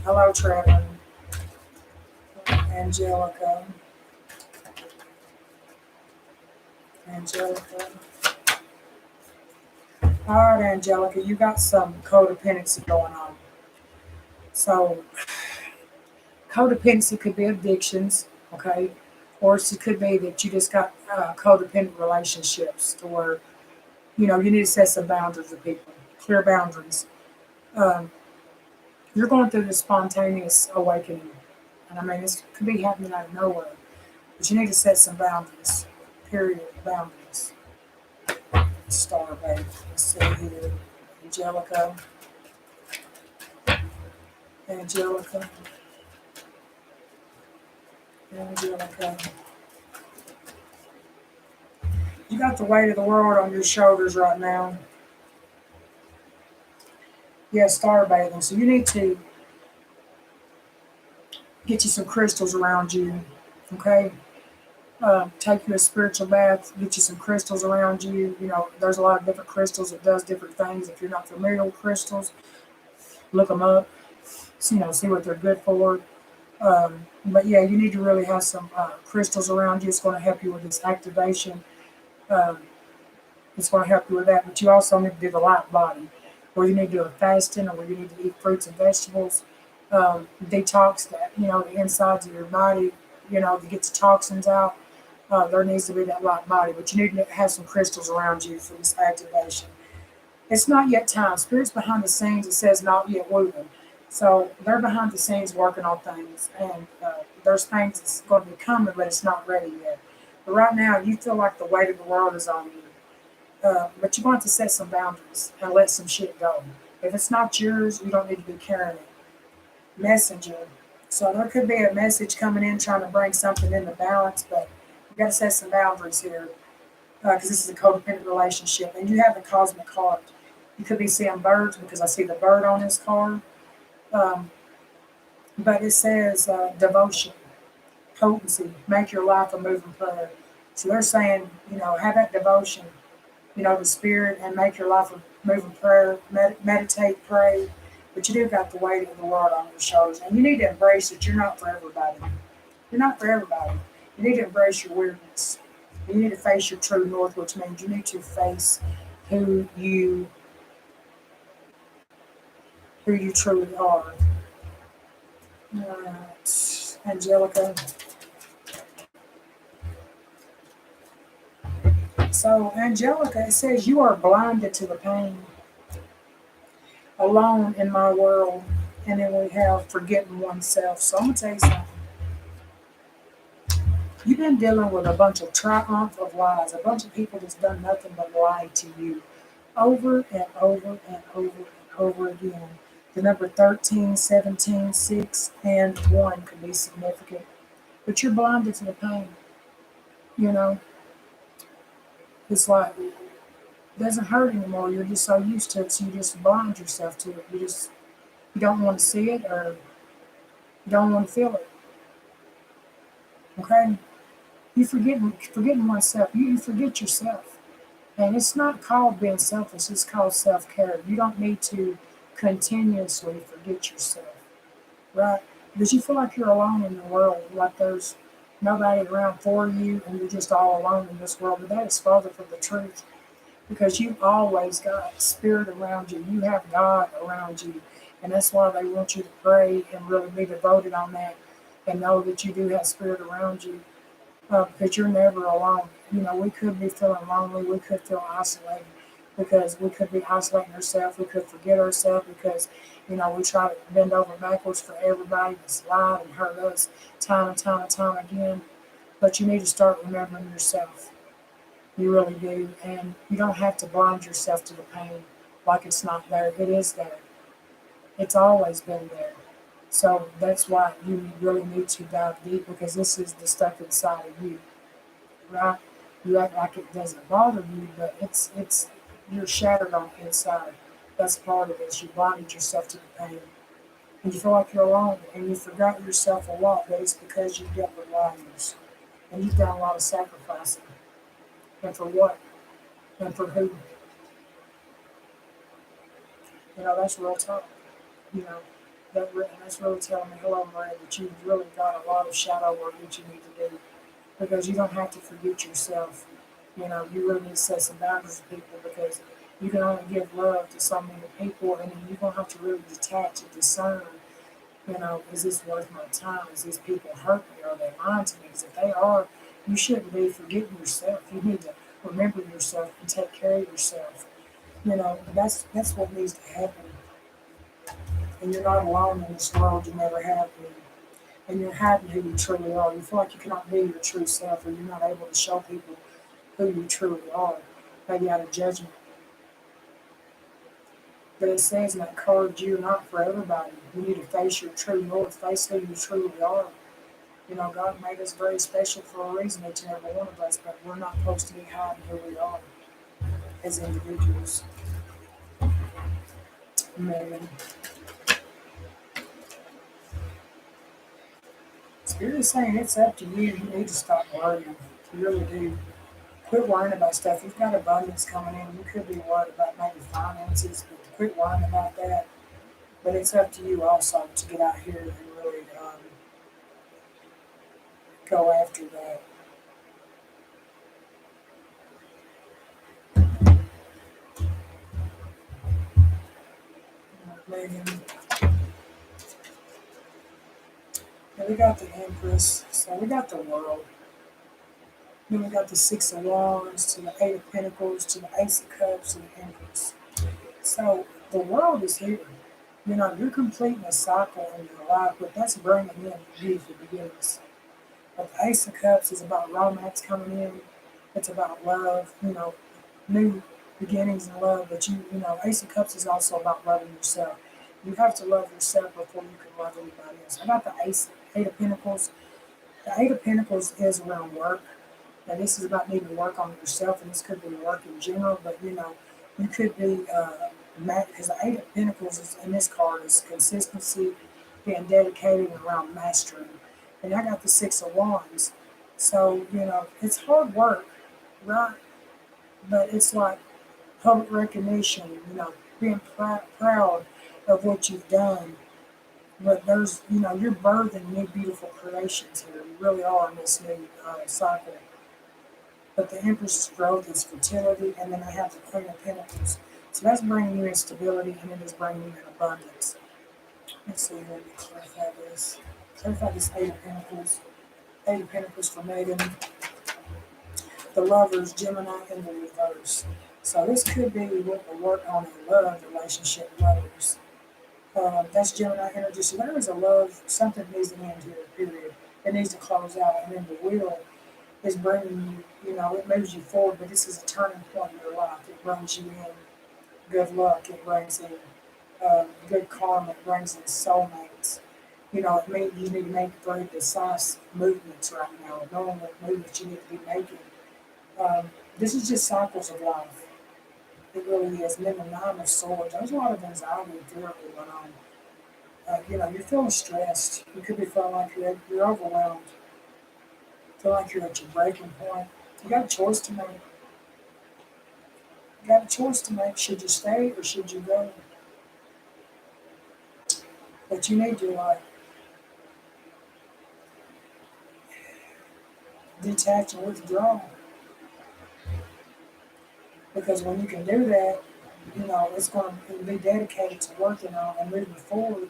Hello, Trevor. Angelica. Angelica. All right, Angelica, you got some codependency going on. So, codependency could be addictions, okay? Or it could be that you just got codependent relationships to where, you need to set some boundaries with people, clear boundaries. Um, you're going through this spontaneous awakening. And I mean, this could be happening out of nowhere. But you need to set some boundaries, period, boundaries. Star, babe. Let's see here. Angelica. Angelica. Angelica. You got the weight of the world on your shoulders right now. Yeah, star bathing. So you need to get you some crystals around you. Okay? Take you a spiritual bath, get you some crystals around you. There's a lot of different crystals that does different things. If you're not familiar with crystals, look them up. So, see what they're good for. But yeah, you need to really have some crystals around you. It's going to help you with this activation. Um, it's going to help you with that. But you also need to do the light body, where you need to do a fasting, or where you need to eat fruits and vegetables, detox that the insides of your body, to get the toxins out. There needs to be that light body, but you need to have some crystals around you for this activation. It's not yet time. Spirit's behind the scenes. It says not yet woven. So they're behind the scenes working on things, and there's things that's going to be coming, but it's not ready yet. But right now, you feel like the weight of the world is on you. But you're going to have to set some boundaries and let some shit go. If it's not yours, you don't need to be carrying it. Messenger. So there could be a message coming in trying to bring something into balance, but you got to set some boundaries here because this is a codependent relationship, and you have the cosmic heart. You could be seeing birds because I see the bird on this card, um, but it says devotion, potency, make your life a moving prayer. So they're saying, have that devotion, to spirit and make your life a moving prayer, meditate, pray. But you do got the weight of the world on your shoulders, and you need to embrace that you're not for everybody. You're not for everybody. You need to embrace your weirdness. You need to face your true north, which means you need to face who you who you truly are. Angelica. So, Angelica, it says you are blinded to the pain, alone in my world, and then we have forgetting oneself. So, I'm going to tell you something. You've been dealing with a bunch of triumph of lies, a bunch of people that's done nothing but lie to you over and over and over and over again. The number 13, 17, 6, and 1 could be significant. But you're blinded to the pain. You know, it's like it doesn't hurt anymore. You're just so used to it, so you just blind yourself to it. You don't want to see it, or you don't want to feel it. Okay? You forgetting oneself. You forget yourself. And it's not called being selfish, it's called self-care. You don't need to continuously forget yourself. Right? Because you feel like you're alone in the world, like there's nobody around for you and you're just all alone in this world. But that is farther from the truth. Because you've always got spirit around you. You have God around you. And that's why they want you to pray and really be devoted on that and know that you do have spirit around you. Because you're never alone. We could be feeling lonely. We could feel isolated because we could be isolating ourselves. We could forget ourselves because, we try to bend over backwards for everybody that's lied and hurt us time and time and time again. But you need to start remembering yourself. You really do. And you don't have to blind yourself to the pain like it's not there. It is there. It's always been there. So that's why you really need to dive deep because this is the stuff inside of you, right? You act like it doesn't bother you, but it's you're shattered on the inside. That's part of it. You bonded yourself to the pain. And you feel like you're alone and you forgot yourself a lot, but it's because you dealt with liars. And you've done a lot of sacrificing. And for what? And for who? That's real talk. You know, that's really telling me, hello, Maria, that you've really got a lot of shadow work that you need to do. Because you don't have to forget yourself. You really need to set some boundaries with people because you can only give love to so many people, and then you're going to have to really detach and discern. Is this worth my time? Is these people hurt me? Are they lying to me? Because if they are, you shouldn't be forgetting yourself. You need to remember yourself and take care of yourself. That's what needs to happen. And you're not alone in this world. You never have been. And you're hiding who you truly are. You feel like you cannot be your true self, or you're not able to show people who you truly are, maybe out of judgment. But it says in that card, you're not for everybody. You need to face your true north, face who you truly are. God made us very special for a reason, each and every one of us, but we're not supposed to be hiding who we are as individuals. Man, Spirit is saying it's up to you. You need to stop worrying. You really do. Quit worrying about stuff. You've got abundance coming in. You could be worried about maybe finances, but quit worrying about that. But it's up to you also to get out here and really go after that. Megan. And we got the Empress, so we got the world. Then we got the Six of Wands to the Eight of Pentacles to the Ace of Cups to the Empress. So the world is here. You're completing a cycle in your life, but that's bringing in beautiful beginnings. But the Ace of Cups is about romance coming in. It's about love, new beginnings in love. But Ace of Cups is also about loving yourself. You have to love yourself before you can love anybody else. How about the Eight of Pentacles? The Eight of Pentacles is around work. Now, this is about needing to work on yourself, and this could be work in general, but you could be, because the Eight of Pentacles in this card is consistency, being dedicated around mastering. And I got the Six of Wands. So, it's hard work, right? But it's like public recognition, being proud of what you've done. But you're birthing new beautiful creations here. You really are in this new cycle. But the Empress's growth is fertility, and then I have the Queen of Pentacles. So that's bringing you in stability, and it is bringing you in abundance. Let's see, let me clarify this. Clarify this Eight of Pentacles. Eight of Pentacles for Megan. The Lovers, Gemini, in the reverse. So this could be what will work on a love relationship, lovers. That's Gemini energy. So there is a love, something needs to end here, period. It needs to close out, and then the Wheel is bringing you, it moves you forward, but this is a turning point in your life. It brings you in good luck. It brings in good karma. It brings in soulmates. It means you need to make very decisive movements right now, knowing what movements you need to be making. This is just cycles of life. It really is. And then the Nine of Swords, there's a lot of anxiety and fear going on. You're feeling stressed. You could be feeling like you're overwhelmed. Feel like you're at your breaking point. You got a choice to make. You got a choice to make. Should you stay or should you go? But you need to detach and withdraw. Because when you can do that, it's going to be dedicated to working on and moving forward.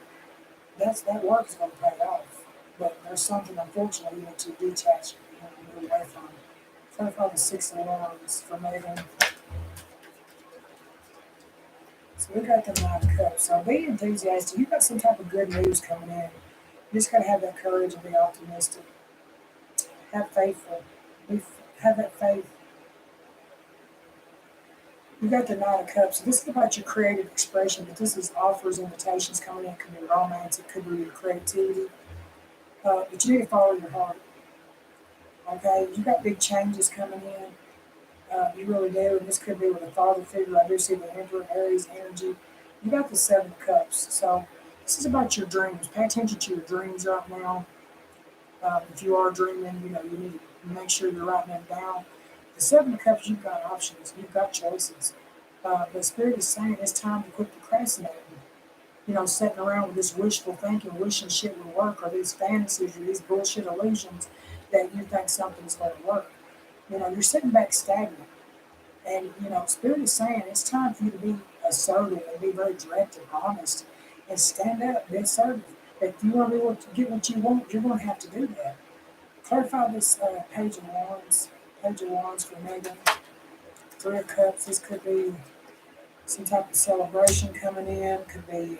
That work is going to pay off. But there's something, unfortunately, you need to detach and move away from. Clarify the Six of Wands for Megan. So we got the Nine of Cups. So be enthusiastic. You've got some type of good news coming in. You just got to have that courage and be optimistic. Have faithful. Have that faith. You got the Nine of Cups. So this is about your creative expression, but this is offers, invitations coming in. It could be romance. It could be your creativity. But you need to follow your heart. Okay? You got big changes coming in. You really do. And this could be with a father figure. I do see the Emperor Aries energy. You got the Seven of Cups. So this is about your dreams. Pay attention to your dreams right now. If you are dreaming, you need to make sure you're writing them down. The Seven of Cups, you've got options. You've got choices. The Spirit is saying it's time to quit procrastinating. Sitting around with this wishful thinking, wishing shit would work, or these fantasies or these bullshit illusions that you think something's going to work. You're sitting back stagnant. And, Spirit is saying it's time for you to be assertive and be very direct and honest and stand up, be assertive. If you want to be able to get what you want, you're going to have to do that. Clarify this Page of Wands. Page of Wands for Megan. Three of Cups. This could be some type of celebration coming in. Could be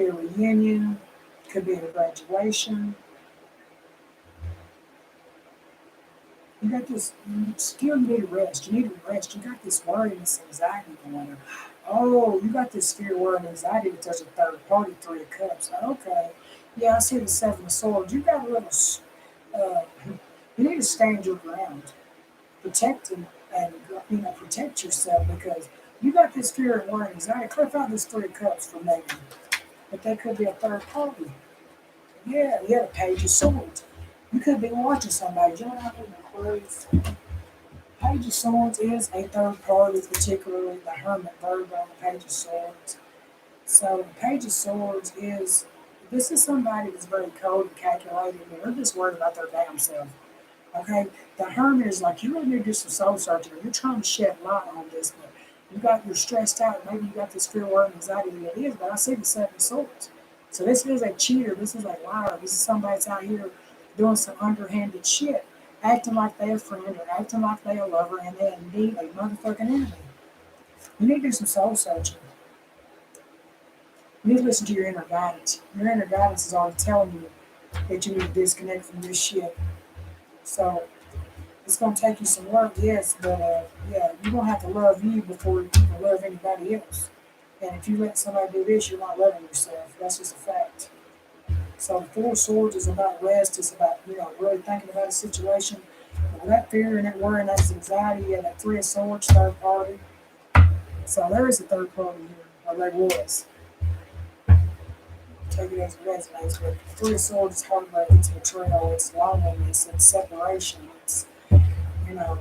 a reunion. Could be a graduation. You got this. You still need rest. You need to rest. You got this worry and this anxiety going on. Oh, you got this fear, worry, and anxiety that there's a third party. Three of Cups. Okay. Yeah, I see the Seven of Swords. You got a little. Uh, you need to stand your ground, protect and protect yourself because you got this fear and worry and anxiety. Clarify this Three of Cups for Megan, but that could be a third party. Yeah, you had a Page of Swords. You could be watching somebody. You know what I mean? Aquarius. Page of Swords is a third party, particularly the Hermit Virgo, the Page of Swords. So the Page of Swords is this is somebody that's very cold and calculated, and they're just worried about their damn self. Okay, the Hermit is like you really need to do some soul searching. You're trying to shed light on this, but you're stressed out. Maybe you got this fear, worry, and anxiety that it is. But I see the Seven of Swords. So this is a cheater. This is a liar. This is somebody that's out here doing some underhanded shit, acting like they're a friend or acting like they're a lover, and they indeed a motherfucking enemy. You need to do some soul searching. You need to listen to your inner guidance. Your inner guidance is already telling you that you need to disconnect from this shit. So it's going to take you some work, yes, but yeah, you're going to have to love you before you can love anybody else. And if you let somebody do this, you're not loving yourself. That's just a fact. So the Four of Swords is about rest. It's about, really thinking about a situation. But that fear and that worry and that anxiety and that Three of Swords, third party. So there is a third party here, or there was. Take it as it resonates, but Three of Swords is heartbreak, it's betrayal, it's loneliness, it's separation, it's, you know.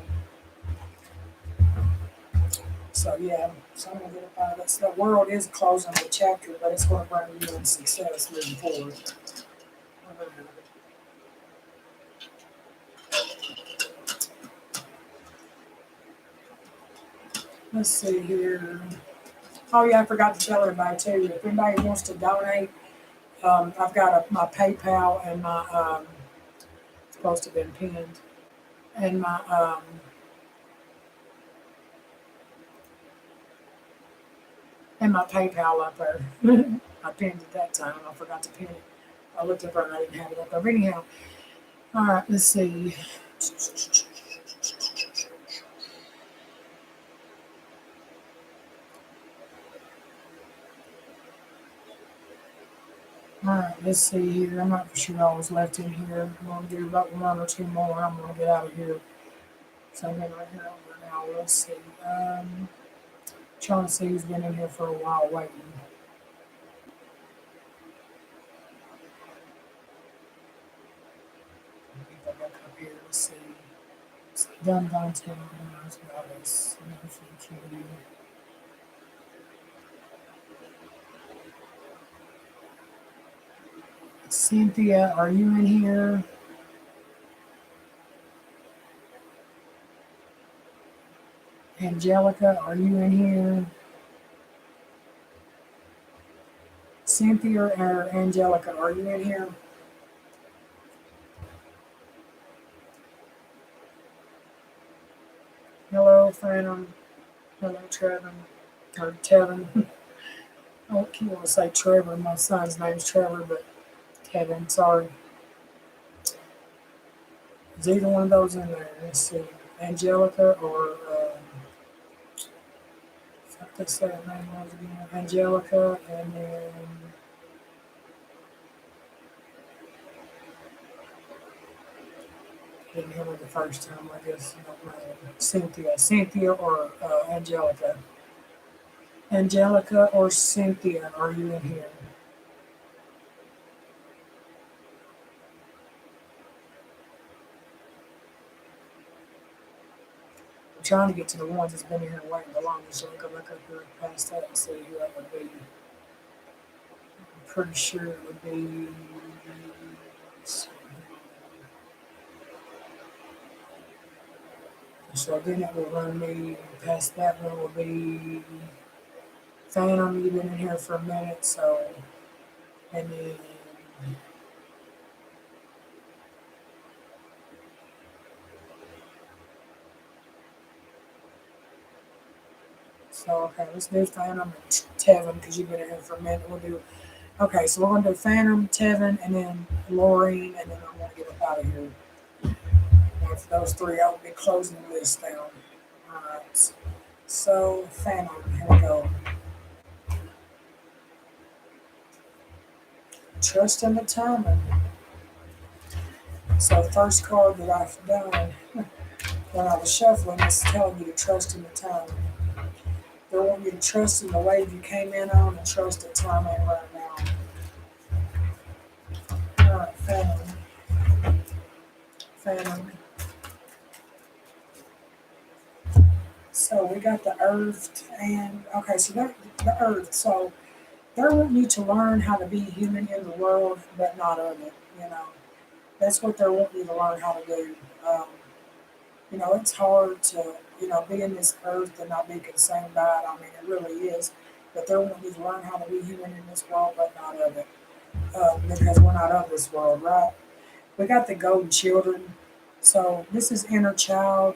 So yeah, so I'm gonna get up out of this. The world is closing the chapter, but it's going to bring you in success moving forward. Let's see here. Oh yeah, I forgot to tell everybody too. If anybody wants to donate, I've got my PayPal and my it's supposed to have been pinned, and my PayPal up there. I pinned it that time. I forgot to pin it. I looked up there and I didn't have it up there. But anyhow, all right. Let's see. All right, let's see here. I'm not sure all was left in here. I'm going to do about one or two more. I'm going to get out of here. So I'm in right here over now. Let's see. Trying to see who's been in here for a while waiting. People look up here. Let's see. It's done downtown. There's about this. Cynthia, are you in here? Angelica, are you in here? Cynthia or Angelica, are you in here? Hello, Phantom. Hello, Trevor. Or Tevin. I don't want to say Trevor. My son's name's Trevor, but Kevin, sorry. Is either one of those in there? Let's see. Angelica or what they say her name was again? Angelica, and then didn't hear me the first time. I guess I don't know. Cynthia or Angelica. Angelica or Cynthia, are you in here? I'm trying to get to the ones that's been here waiting the longest. So I can look up here past that and see who that would be. I'm pretty sure it would be. So then it will run me past that one will be Phantom. You've been in here for a minute, so and then so okay, let's do Phantom and Tevin because you've been in here for a minute. We'll do okay. So we're gonna do Phantom, Tevin, and then Laureen, and then I'm gonna get up out of here. After those three, I'll be closing the list down. All right. So Phantom, here we go. Trust in the timing. So the first card that I've done when I was shuffling is telling you to trust in the timing. They want you to trust in the wave you came in on and trust the timing right now. All right, Phantom. Phantom. So we got the Earth and okay, so the Earth. So they're wanting you to learn how to be human in the world, but not of it. You know, that's what they're wanting you to learn how to do. Um, it's hard to be in this earth and not be consumed by it. I mean, it really is. But they're wanting you to learn how to be human in this world, but not of it, because we're not of this world, right? We got the golden children. So this is inner child.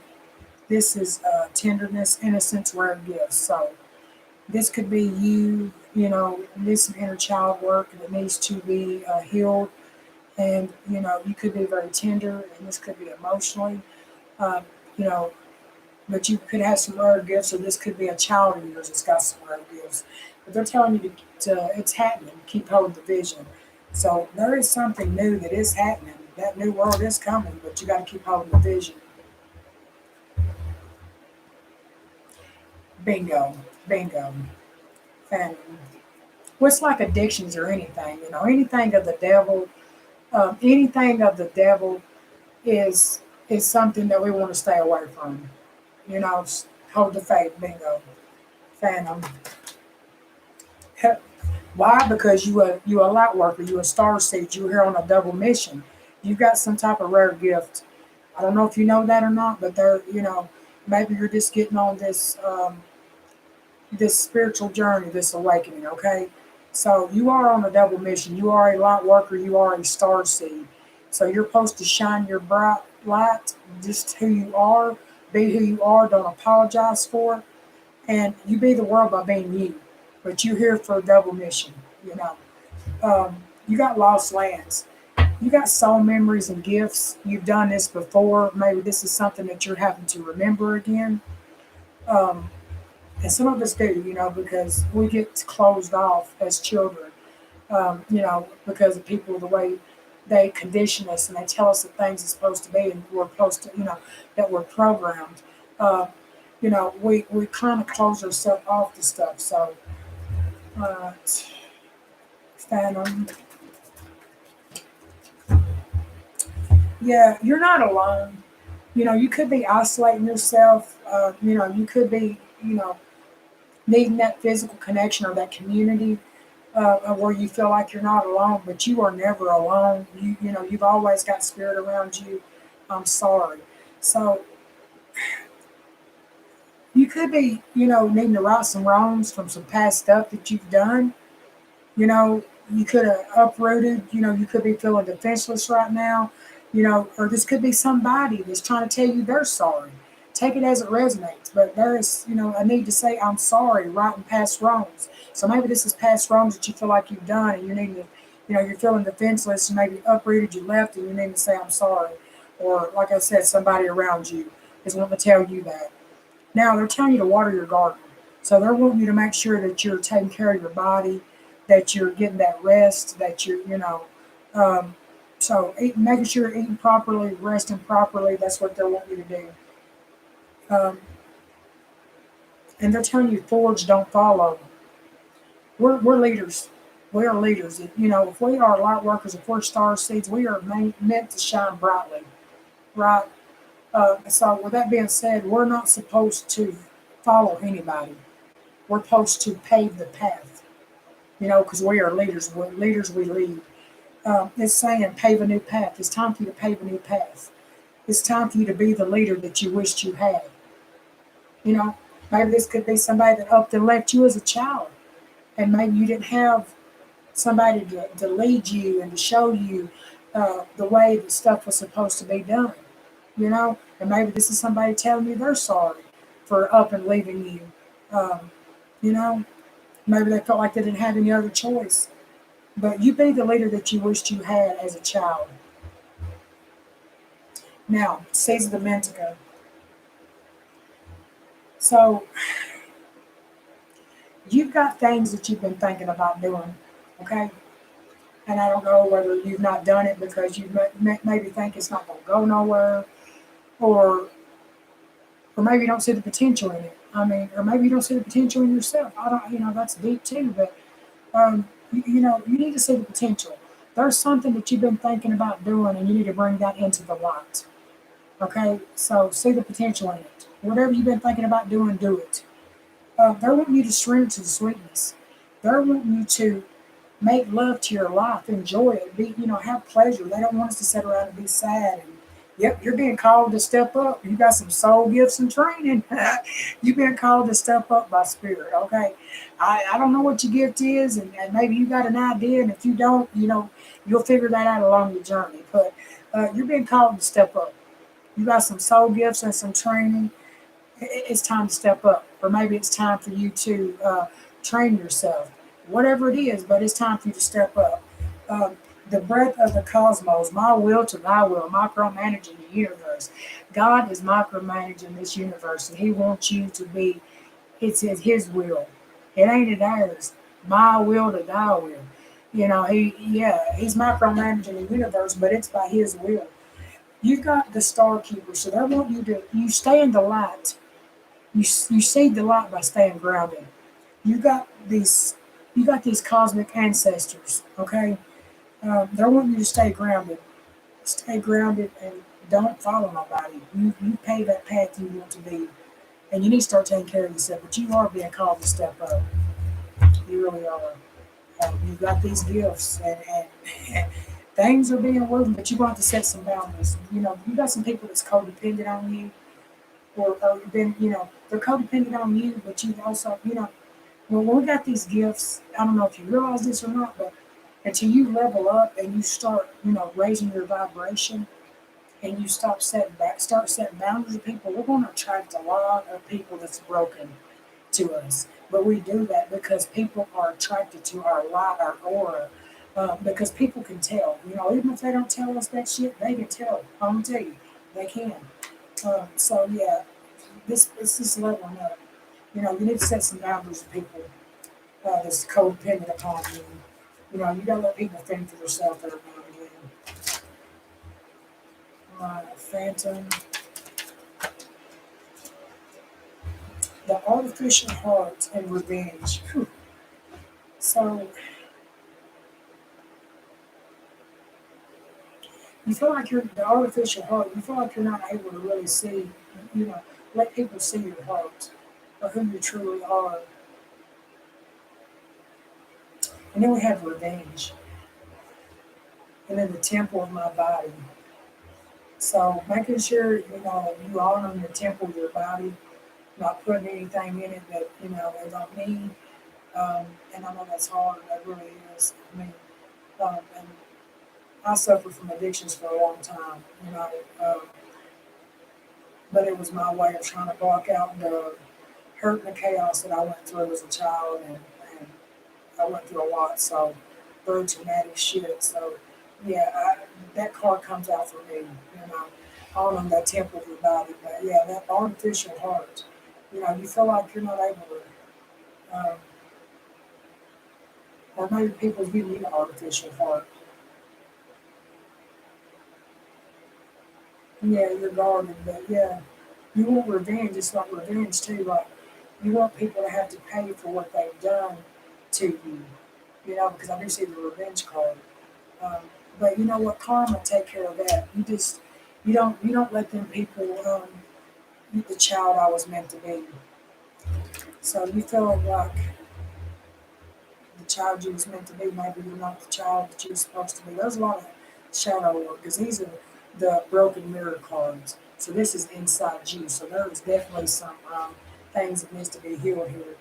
This is tenderness, innocence, rare gifts. So this could be you. This is inner child work that needs to be healed, and you could be very tender, and this could be emotionally. Um, you know, but you could have some rare gifts, or this could be a child of yours that's got some rare gifts. But they're telling you to it's happening. Keep holding the vision. So there is something new that is happening. That new world is coming, but you got to keep holding the vision. Bingo, bingo, and what's like addictions or anything, anything of the devil, anything of the devil is is something that we want to stay away from. Hold the faith, bingo, phantom. Why? Because you a light worker, you a star seed, you here on a double mission. You got some type of rare gift. I don't know if you know that or not, but maybe you're just getting on this spiritual journey, this awakening, okay? So you are on a double mission. You are a light worker, you are a star seed. So you're supposed to shine your bright light, just who you are, be who you are, don't apologize for it. And you be the world by being you. But you're here for a double mission, you know. You got lost lands. You got soul memories and gifts. You've done this before. Maybe this is something that you're having to remember again. Um, and some of us do, because we get closed off as children, because of people, the way they condition us and they tell us that things are supposed to be and we're supposed to, that we're programmed. Uh, we kind of close ourselves off to stuff. So, uh, Phantom, yeah, you're not alone. You could be isolating yourself. You could be, needing that physical connection or that community where you feel like you're not alone, but you are never alone. You've always got spirit around you. I'm sorry. So you could be, needing to right some wrongs from some past stuff that you've done. You could have uprooted. You could be feeling defenseless right now. Or this could be somebody that's trying to tell you they're sorry. Take it as it resonates, but there is, a need to say I'm sorry, righting past wrongs. So maybe this is past wrongs that you feel like you've done, and you need to, you're feeling defenseless, and maybe uprooted, you left, and you need to say I'm sorry, or like I said, somebody around you is wanting to tell you that. Now they're telling you to water your garden, so they're wanting you to make sure that you're taking care of your body, that you're getting that rest, that you're, um, making sure you're eating properly, resting properly. That's what they're wanting you to do. Um, and they're telling you forge, don't follow. We're leaders. We are leaders. If we are light workers, if we're star seeds, we are meant to shine brightly, right? So, with that being said, we're not supposed to follow anybody. We're supposed to pave the path, because we are leaders. We're leaders, we lead. It's saying pave a new path. It's time for you to pave a new path. It's time for you to be the leader that you wished you had. You know, maybe this could be somebody that up and left you as a child, and maybe you didn't have somebody to lead you and to show you the way that stuff was supposed to be done. And maybe this is somebody telling you they're sorry for up and leaving you. Um, you know, maybe they felt like they didn't have any other choice. But you be the leader that you wished you had as a child. Now, Seeds of the Mentaca. So you've got things that you've been thinking about doing, okay? And I don't know whether you've not done it because you maybe think it's not going to go nowhere, or or maybe you don't see the potential in it. I mean, or maybe you don't see the potential in yourself. I don't, that's deep too. But you need to see the potential. There's something that you've been thinking about doing, and you need to bring that into the light. Okay, so see the potential in it. Whatever you've been thinking about doing, do it. They're wanting you to shrink to the sweetness. They're wanting you to make love to your life, enjoy it, have pleasure. They don't want us to sit around and be sad. And yep, you're being called to step up. You got some soul gifts and training. You've been called to step up by spirit. Okay, I don't know what your gift is, and maybe you got an idea, and if you don't, you'll figure that out along your journey. But you're being called to step up. You got some soul gifts and some training. It's time to step up, or maybe it's time for you to train yourself, whatever it is, but it's time for you to step up. The breath of the cosmos, my will to thy will, micromanaging the universe. God is micromanaging this universe, and he wants you to be, it says his will. It ain't ours. My will to thy will. He's micromanaging the universe, but it's by his will. You've got the star keeper, so they want you stay in the light. You see the light by staying grounded. You got these you got these cosmic ancestors, okay? They want you to stay grounded. Stay grounded and don't follow nobody. You pave that path you want to be. And you need to start taking care of yourself. But you are being called to step up. You really are. You've got these gifts, and things are being woven, but you're going to have to set some boundaries. You got some people that's codependent on you, or been, they're codependent on you, but you also, well, when we got these gifts, I don't know if you realize this or not, but until you level up and you start, raising your vibration, and you start setting boundaries with people, we're going to attract a lot of people that's broken to us. But we do that because people are attracted to our light, our aura, because people can tell. Even if they don't tell us that shit, they can tell. I'm gonna tell you, they can. So yeah, it's just leveling up. You need to set some boundaries with people that's codependent upon you. You gotta let people think for themselves every now and again. Phantom. The artificial heart and revenge. Whew. So you feel like you're the artificial heart. You feel like you're not able to really see, you know, let people see your heart or who you truly are. And then we have revenge, and then the temple of my body. So making sure you honor your temple, your body, not putting anything in it that they don't need. And I know that's hard. That really is. I mean, and I suffered from addictions for a long time. But it was my way of trying to block out the hurt and the chaos that I went through as a child, and I went through a lot. So very traumatic shit. So yeah, that card comes out for me. Honoring that temple of your body. But yeah, that artificial heart. You feel like you're not able to. Or maybe people give you an artificial heart. Yeah, you're guarded, but yeah, you want revenge. It's like revenge too. Like, You want people to have to pay for what they've done to you, because I do see the revenge card. Um, but you know what, karma take care of that. You don't let them people eat the child I was meant to be. So you feel like the child you was meant to be, maybe you're not the child that you're supposed to be. There's a lot of shadow work because these are the broken mirror cards. So this is inside you. So there is definitely some things that needs to be healed here.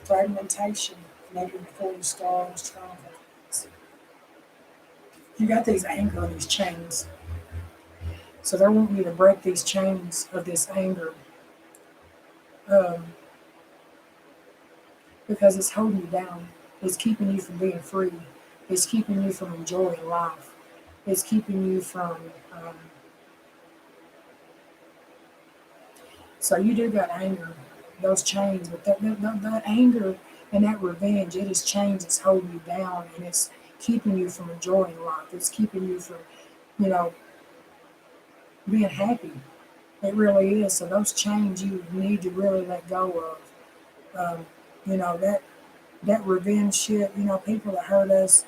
Fragmentation, maybe before the stars, trauma. You got these anger and these chains. So they're wanting you to break these chains of this anger um, because it's holding you down. It's keeping you from being free. It's keeping you from enjoying life. It's keeping you from. Um, so you do got anger, those chains, but that anger and that revenge, it is chains that's holding you down and it's keeping you from enjoying life. It's keeping you from, you know, being happy. It really is. So those chains you need to really let go of. That revenge shit. People that hurt us.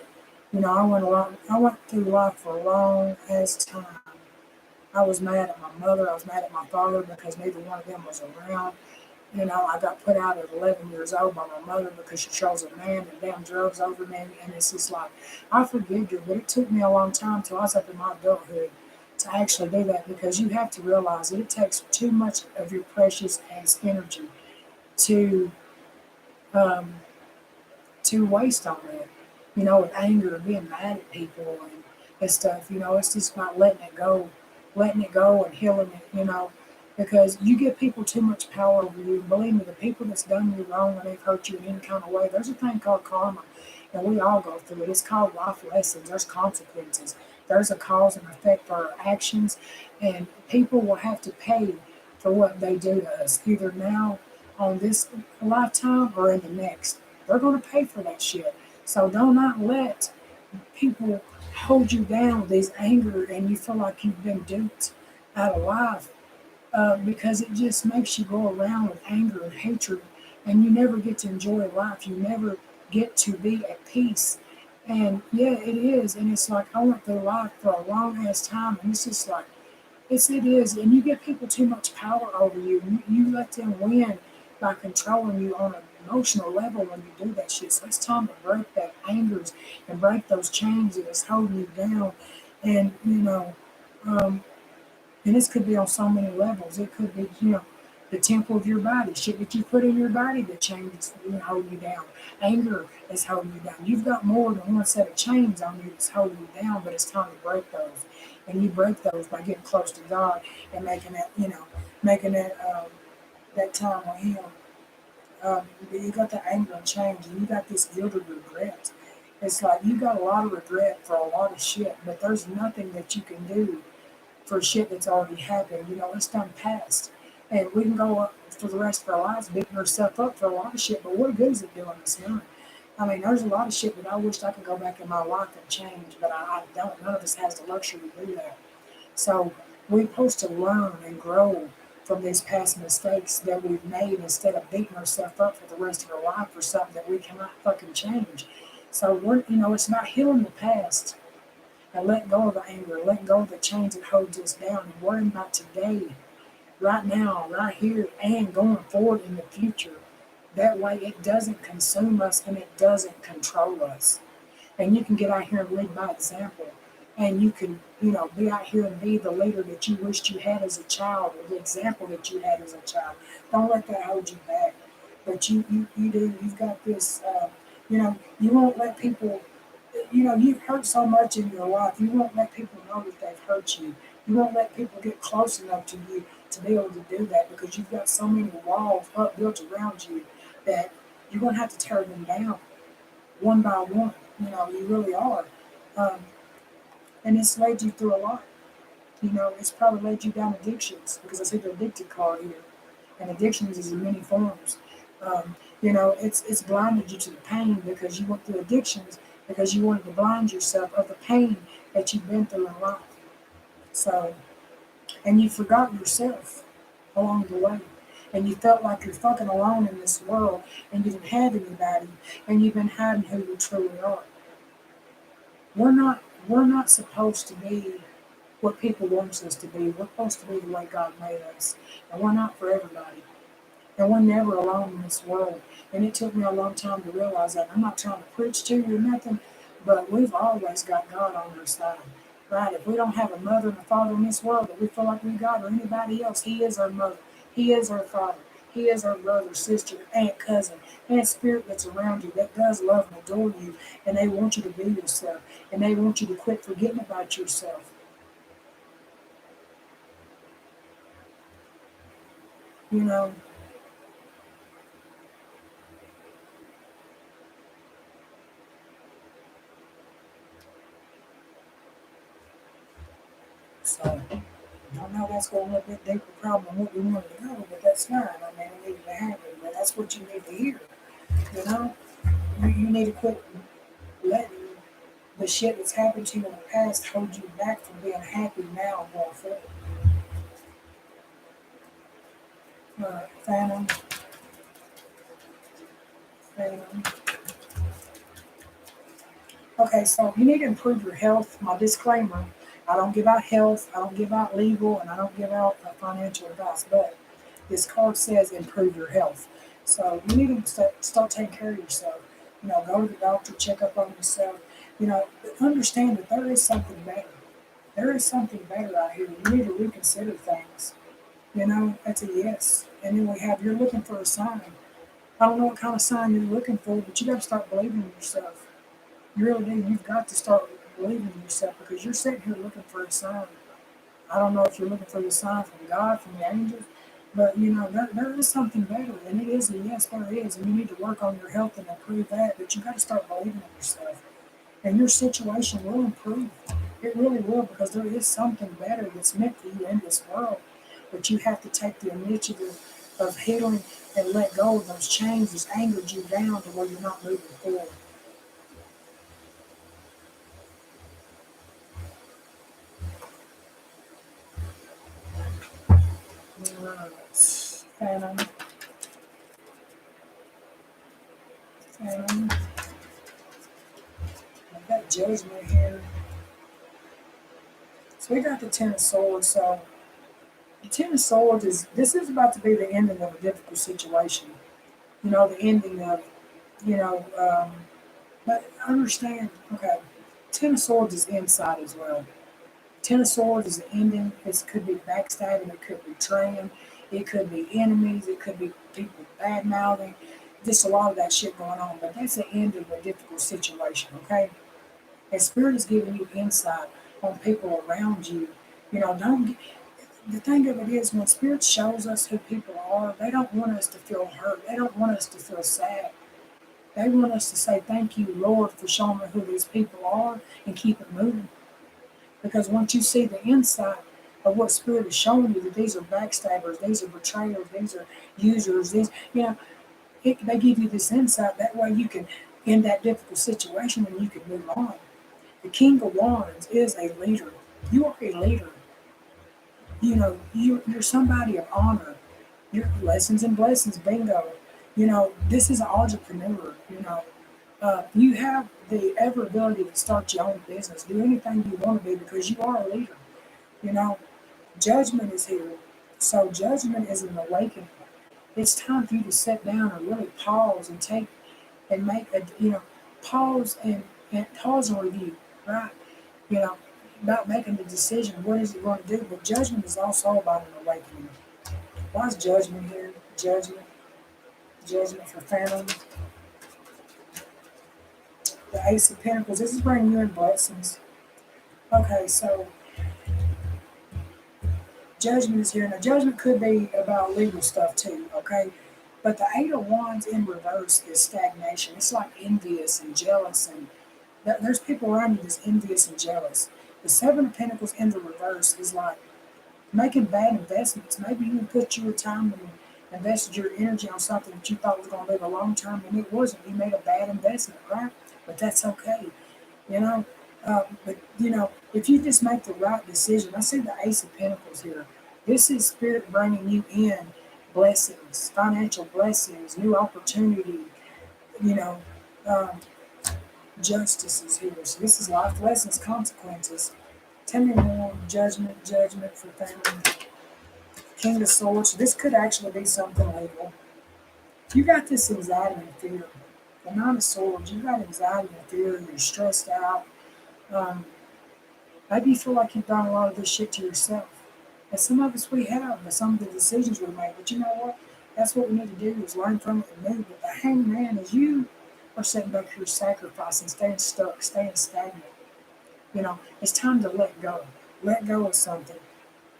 I went through life for a long ass time. I was mad at my mother. I was mad at my father because neither one of them was around. I got put out at 11 years old by my mother because she chose a man and damn drugs over me. And it's just like, I forgive you, but it took me a long time till I was up in my adulthood to actually do that because you have to realize that it takes too much of your precious ass energy to um, to waste on that. With anger and being mad at people and stuff. It's just not letting it go and healing it. Because you give people too much power over you. Believe me, the people that's done you wrong and they've hurt you in any kind of way, there's a thing called karma, and we all go through it. It's called life lessons. There's consequences. There's a cause and effect for our actions, and people will have to pay for what they do to us, either now on this lifetime or in the next. They're going to pay for that shit. So do not let people hold you down with these anger and you feel like you've been duped out of life because it just makes you go around with anger and hatred and you never get to enjoy life. You never get to be at peace. And yeah, it is. And it's like I went through life for a long ass time and it's just like, it is. And you give people too much power over you. You let them win by controlling you on an emotional level when you do that shit. So it's time to break that angers and break those chains that is holding you down. And, um, and this could be on so many levels. It could be, the temple of your body, shit that you put in your body that changes, hold you down. Anger is holding you down. You've got more than one set of chains on you that's holding you down, but it's time to break those. And you break those by getting close to God and making that time with Him. You got the anger and change, and you got this guilt of regret. It's like you got a lot of regret for a lot of shit, but there's nothing that you can do for shit that's already happened. It's done past. And we can go up for the rest of our lives beating ourselves up for a lot of shit, but what good is it doing us none? I mean, there's a lot of shit that I wished I could go back in my life and change, but I don't. None of us has the luxury to do that. So we're supposed to learn and grow from these past mistakes that we've made instead of beating ourselves up for the rest of our life for something that we cannot fucking change. So it's not healing the past and letting go of the anger, letting go of the chains that holds us down and worrying about today, right now, right here, and going forward in the future. That way it doesn't consume us and it doesn't control us. And you can get out here and lead by example. And you can, be out here and be the leader that you wished you had as a child or the example that you had as a child. Don't let that hold you back. But you do, you've got this, you won't let people, you've hurt so much in your life. You won't let people know that they've hurt you. You won't let people get close enough to you to be able to do that because you've got so many walls up built around you that you're going to have to tear them down one by one. You really are. Um, and it's led you through a lot. It's probably led you down addictions because I see the addicted card here. And addictions is in many forms. It's blinded you to the pain because you went through addictions because you wanted to blind yourself of the pain that you've been through in life. So, and you forgot yourself along the way. and you felt like you're fucking alone in this world, and you didn't have anybody, and you've been hiding who you truly are. We're not supposed to be what people want us to be. We're supposed to be the way God made us, and we're not for everybody. And we're never alone in this world. And it took me a long time to realize that. I'm not trying to preach to you or nothing, but we've always got God on our side. Right? If we don't have a mother and a father in this world that we feel like we got or anybody else, He is our mother. He is our father. He is our brother, sister, aunt, cousin, and spirit that's around you that does love and adore you. And they want you to be yourself. And they want you to quit forgetting about yourself. You know, so I know that's going a little bit deeper problem than what we wanted to go, but that's fine. I mean, it needed to happen, but that's what you need to hear. You know, you need to quit letting the shit that's happened to you in the past hold you back from being happy now and going forward. Phantom, Phantom. Okay, so you need to improve your health. My disclaimer: I don't give out health, I don't give out legal, and I don't give out financial advice. But this card says improve your health. So you need to start taking care of yourself. You know, go to the doctor, check up on yourself. You know, but understand that there is something better. There is something better out here. You need to reconsider things. You know, that's a yes. And then we have you're looking for a sign. I don't know what kind of sign you're looking for, but you got to start believing in yourself. You really do. You've got to start believing in yourself because you're sitting here looking for a sign. I don't know if you're looking for the sign from God, from the angels, but you know, there is something better, and it is a yes, there is, and you need to work on your health and improve that, but you got to start believing in yourself, and your situation will improve. It really will because there is something better that's meant for you in this world, but you have to take the initiative of healing and let go of those chains that's angered you down to where you're not moving forward. Right. And I've got judgment here. So we got the Ten of Swords. So the Ten of Swords is this is about to be the ending of a difficult situation. You know, the ending of, you know, but understand, okay, Ten of Swords is inside as well. Ten of Swords is the ending. It could be backstabbing, it could be betraying, it could be enemies, it could be people bad mouthing, just a lot of that shit going on. But that's the end of a difficult situation, okay? And Spirit is giving you insight on people around you. You know, don't get, the thing of it is when Spirit shows us who people are, they don't want us to feel hurt. They don't want us to feel sad. They want us to say, thank you, Lord, for showing me who these people are and keep it moving. Because once you see the insight of what Spirit is showing you, that these are backstabbers, these are betrayers, these are users, these, you know, they give you this insight. That way you can end that difficult situation and you can move on. The King of Wands is a leader. You are a leader. You know, you're somebody of honor. You're lessons and blessings, bingo. You know, this is an entrepreneur. You know, you have the ever ability to start your own business, do anything you want to do because you are a leader. You know, judgment is here. So judgment is an awakening. It's time for you to sit down and really pause and take and make a, you know, pause and pause and review, right? You know, about making the decision. What is it going to do? But judgment is also about an awakening. Why is judgment here? Judgment, judgment for family. The Ace of Pentacles. This is bringing you in blessings. Okay, so judgment is here. Now, judgment could be about legal stuff too, okay? But the Eight of Wands in reverse is stagnation. It's like envious and jealous, and there's people around you that's envious and jealous. The Seven of Pentacles in the reverse is like making bad investments. Maybe you put your time and invested your energy on something that you thought was going to live a long term, and it wasn't. You made a bad investment, right? But that's okay, you know. But you know, if you just make the right decision, I see the Ace of Pentacles here. This is Spirit bringing you in blessings, financial blessings, new opportunity, you know, um, justice is here. So this is life lessons, consequences. Tell me more. Judgment, judgment for family. King of Swords. This could actually be something legal. You got this anxiety and fear. The Nine of Swords. You got anxiety and fear. You're stressed out. Um, Maybe you feel like you've done a lot of this shit to yourself. And some of us we have, but some of the decisions we made. But you know what? That's what we need to do is learn from it and move. But the hangman is you are sitting back here sacrificing, staying stuck, staying stagnant. It's time to let go. Let go of something.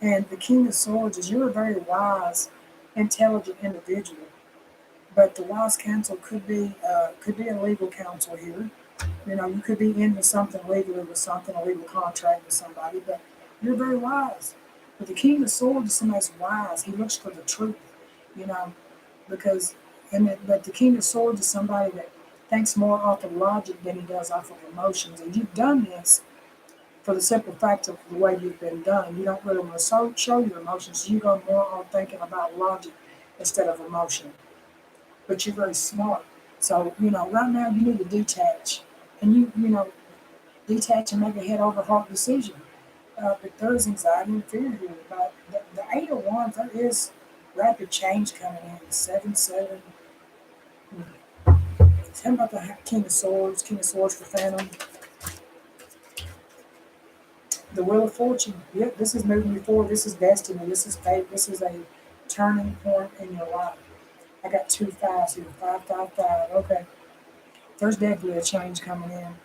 And the King of Swords is you're a very wise, intelligent individual. But the wise counsel could be a legal counsel here. You could be into something legally with something, a legal contract with somebody, but you're very wise. But the King of Swords is somebody's wise. He looks for the truth, you know, because, but the King of Swords is somebody that thinks more off of logic than he does off of emotions. And you've done this for the simple fact of the way you've been done. You don't really want to show your emotions. You go more on thinking about logic instead of emotion. But you're very smart. So, right now you need to detach. And detach and make a head over heart decision. But there is anxiety and fear here. But the Eight of Wands, there is rapid change coming in. 7-7. Tell me about the King of Swords for Phantom. The Wheel of Fortune. Yep, this is moving you forward. This is destiny. This is fate. This is a turning point in your life. I got 2 5s here. 5, 5, 5. Okay. There's definitely a change coming in.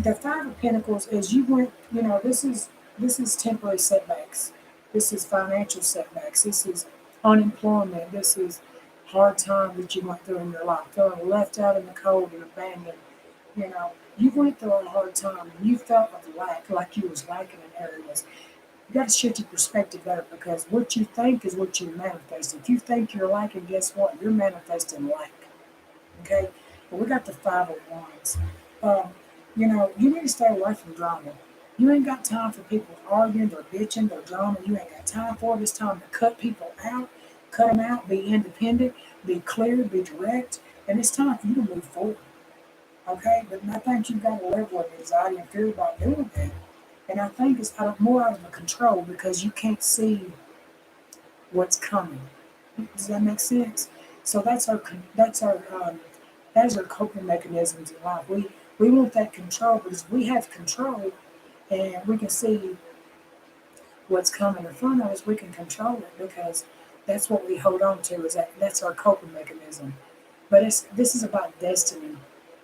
The Five of Pentacles is you went, this is temporary setbacks. This is financial setbacks. This is unemployment. This is hard time that you went through in your life, feeling left out in the cold and abandoned. You went through a hard time and you felt of lack, like you was lacking in areas. You got to shift your perspective there because what you think is what you manifest. If you think you're lacking, guess what? You're manifesting lack. Okay? But we got the Five of Wands. Um, you need to stay away from drama. You ain't got time for people arguing, they're bitching, they're drama. You ain't got time for it. It's time to cut people out, cut them out, be independent, be clear, be direct, and it's time for you to move forward. Okay? But I think you've got a level of anxiety and fear about doing that. And I think it's more out of control because you can't see what's coming. Does that make sense? So that's our coping mechanisms in life. We want that control because we have control and we can see what's coming in front of us. We can control it because that's what we hold on to. That's our coping mechanism. But this is about destiny.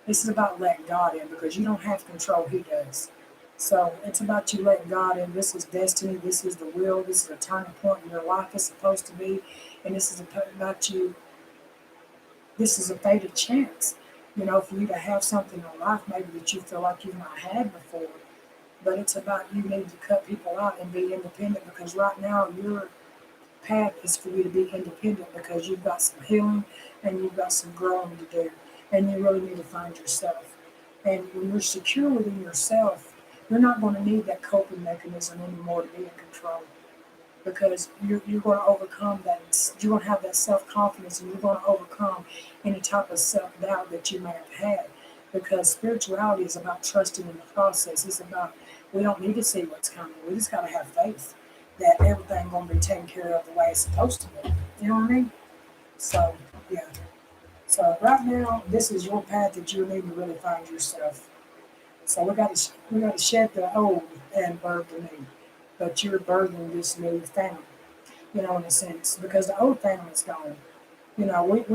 This is about letting God in because you don't have control. He does. So it's about you letting God in. This is destiny. This is the will. This is a turning point in your life. It's supposed to be, and this is about you. This is a fated chance, for you to have something in life maybe that you feel like you've not had before. But it's about you need to cut people out and be independent because right now your path is for you to be independent because you've got some healing and you've got some growing to do. And you really need to find yourself. And when you're secure within yourself, you're not going to need that coping mechanism anymore to be in control because you're going to overcome that. You're going to have that self-confidence and you're going to overcome any type of self-doubt that you may have had because spirituality is about trusting in the process. It's about we don't need to see what's coming. We just got to have faith that everything's going to be taken care of the way it's supposed to be. You know what I mean? So, yeah. So right now, this is your path that you need to really find yourself. So we got to shed the old and birth the new. But you're birthing this new family, in a sense, because the old family's gone. We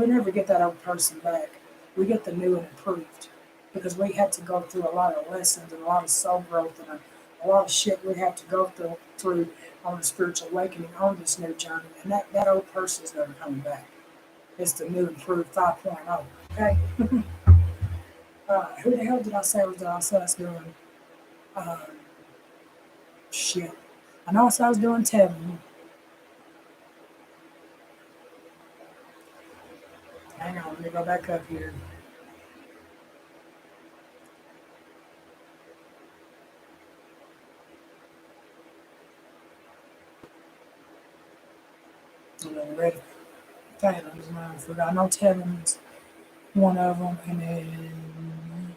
never get that old person back. We get the new and improved because we had to go through a lot of lessons and a lot of soul growth and a lot of shit we have to go through on a spiritual awakening on this new journey. And that old person's never coming back. It's the new improved 5.0. Okay? Who the hell did I say I was doing? Um, Shit. I know I was doing Tevin. Hang on, let me go back up here. I'm ready. Taylor's I forgot. I know Tevin's one of them, and then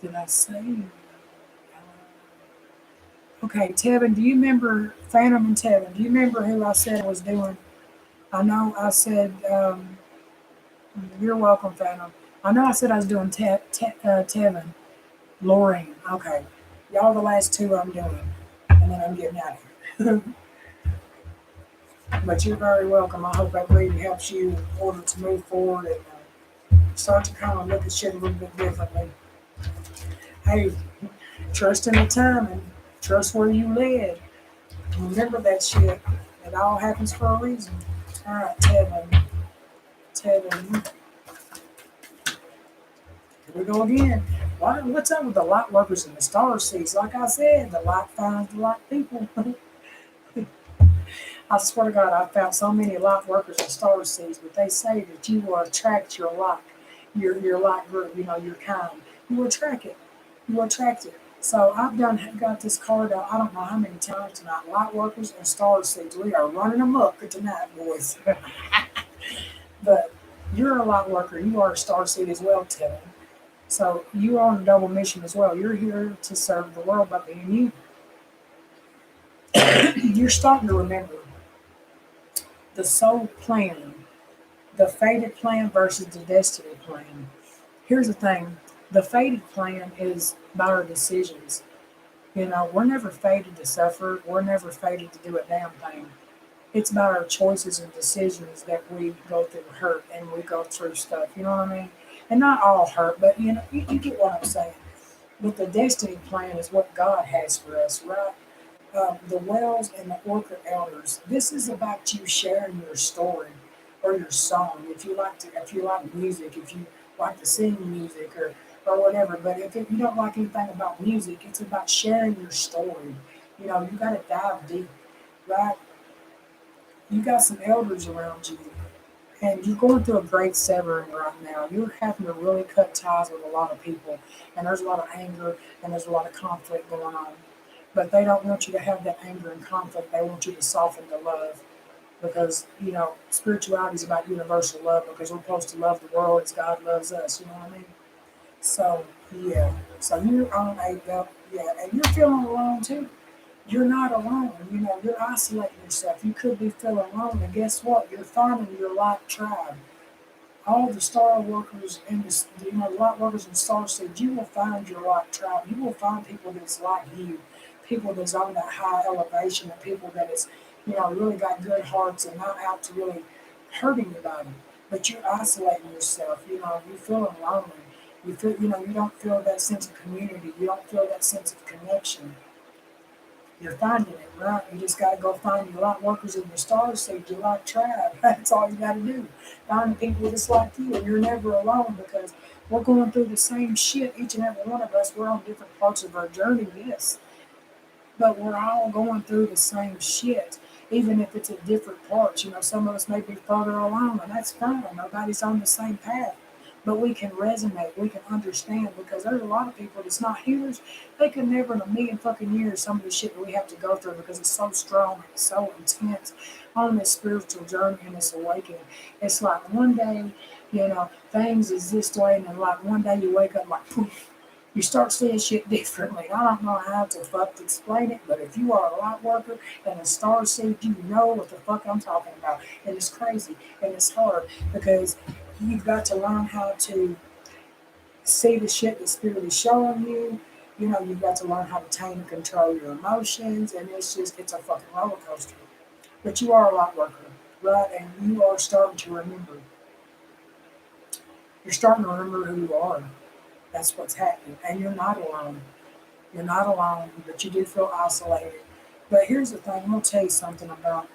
did I say? Okay, Tevin, do you remember Phantom and Tevin? Do you remember who I said I was doing? I know I said, you're welcome, Phantom. I know I said I was doing Tevin, Lorraine. Okay. Y'all the last two I'm doing. And then I'm getting out of here. But you're very welcome. I hope that reading helps you in order to move forward and start to kind of look at shit a little bit differently. Hey, trust in the timing. Trust where you led. Remember that shit. It all happens for a reason. All right, Tevin. Tevin. Here we go again. What's up with the light workers and the star seeds? Like I said, the light finds the light people. I swear to God, I've found so many light workers and star seeds, but they say that you will attract your light, your light group, your kind. You will attract it. You will attract it. So I've got this card out, I don't know how many times tonight. Light workers and star seeds. We are running amok tonight, boys. But you're a light worker. You are a star seed as well, Tim. So you are on a double mission as well. You're here to serve the world by being you. You're starting to remember the soul plan, the fated plan versus the destiny plan. Here's the thing, the fated plan is by our decisions. We're never fated to suffer, we're never fated to do a damn thing. It's about our choices and decisions that we go through hurt and we go through stuff, you know what I mean? And not all hurt, but you get what I'm saying. But the destiny plan is what God has for us, right? The Wells and the Orchid Elders. This is about you sharing your story or your song. If you like music, if you like to sing music or whatever. But if you don't like anything about music, it's about sharing your story. You got to dive deep, right? You got some elders around you, and you're going through a great severing right now. You're having to really cut ties with a lot of people, and there's a lot of anger and there's a lot of conflict going on. But they don't want you to have that anger and conflict. They want you to soften to love because, spirituality is about universal love because we're supposed to love the world as God loves us. You know what I mean? So, yeah. So you're on and you're feeling alone too. You're not alone. You're isolating yourself. You could be feeling alone, and guess what? You're finding your light tribe. All the star workers and the light workers and star seeds, you will find your light tribe. You will find people that's like you, people that's on that high elevation, and people that is, really got good hearts and not out to really hurt anybody. But you're isolating yourself. You're feeling lonely. You feel, you don't feel that sense of community. You don't feel that sense of connection. You're finding it, right? You just got to go find your light workers in your star seed, your light tribe. That's all you got to do. Find the people just like you, and you're never alone because we're going through the same shit. Each and every one of us, we're on different parts of our journey, yes, but we're all going through the same shit, even if it's at different parts. Some of us may be further along, and that's fine. Nobody's on the same path. But we can resonate, we can understand because there's a lot of people that's not healers. They could never in a million fucking years some of the shit that we have to go through because it's so strong and it's so intense on this spiritual journey and this awakening. It's like one day, things is this way, and then like one day you wake up like poof, you start seeing shit differently. I don't know how to fuck explain it, but if you are a light worker and a star seed, you know what the fuck I'm talking about. And it's crazy and it's hard because you've got to learn how to see the shit that spirit is showing you. You've got to learn how to tame and control your emotions, and it's a fucking roller coaster. But you are a light worker, right? And you are starting to remember. You're starting to remember who you are. That's what's happening. And you're not alone. You're not alone, but you do feel isolated. But here's the thing, I'm going to tell you something about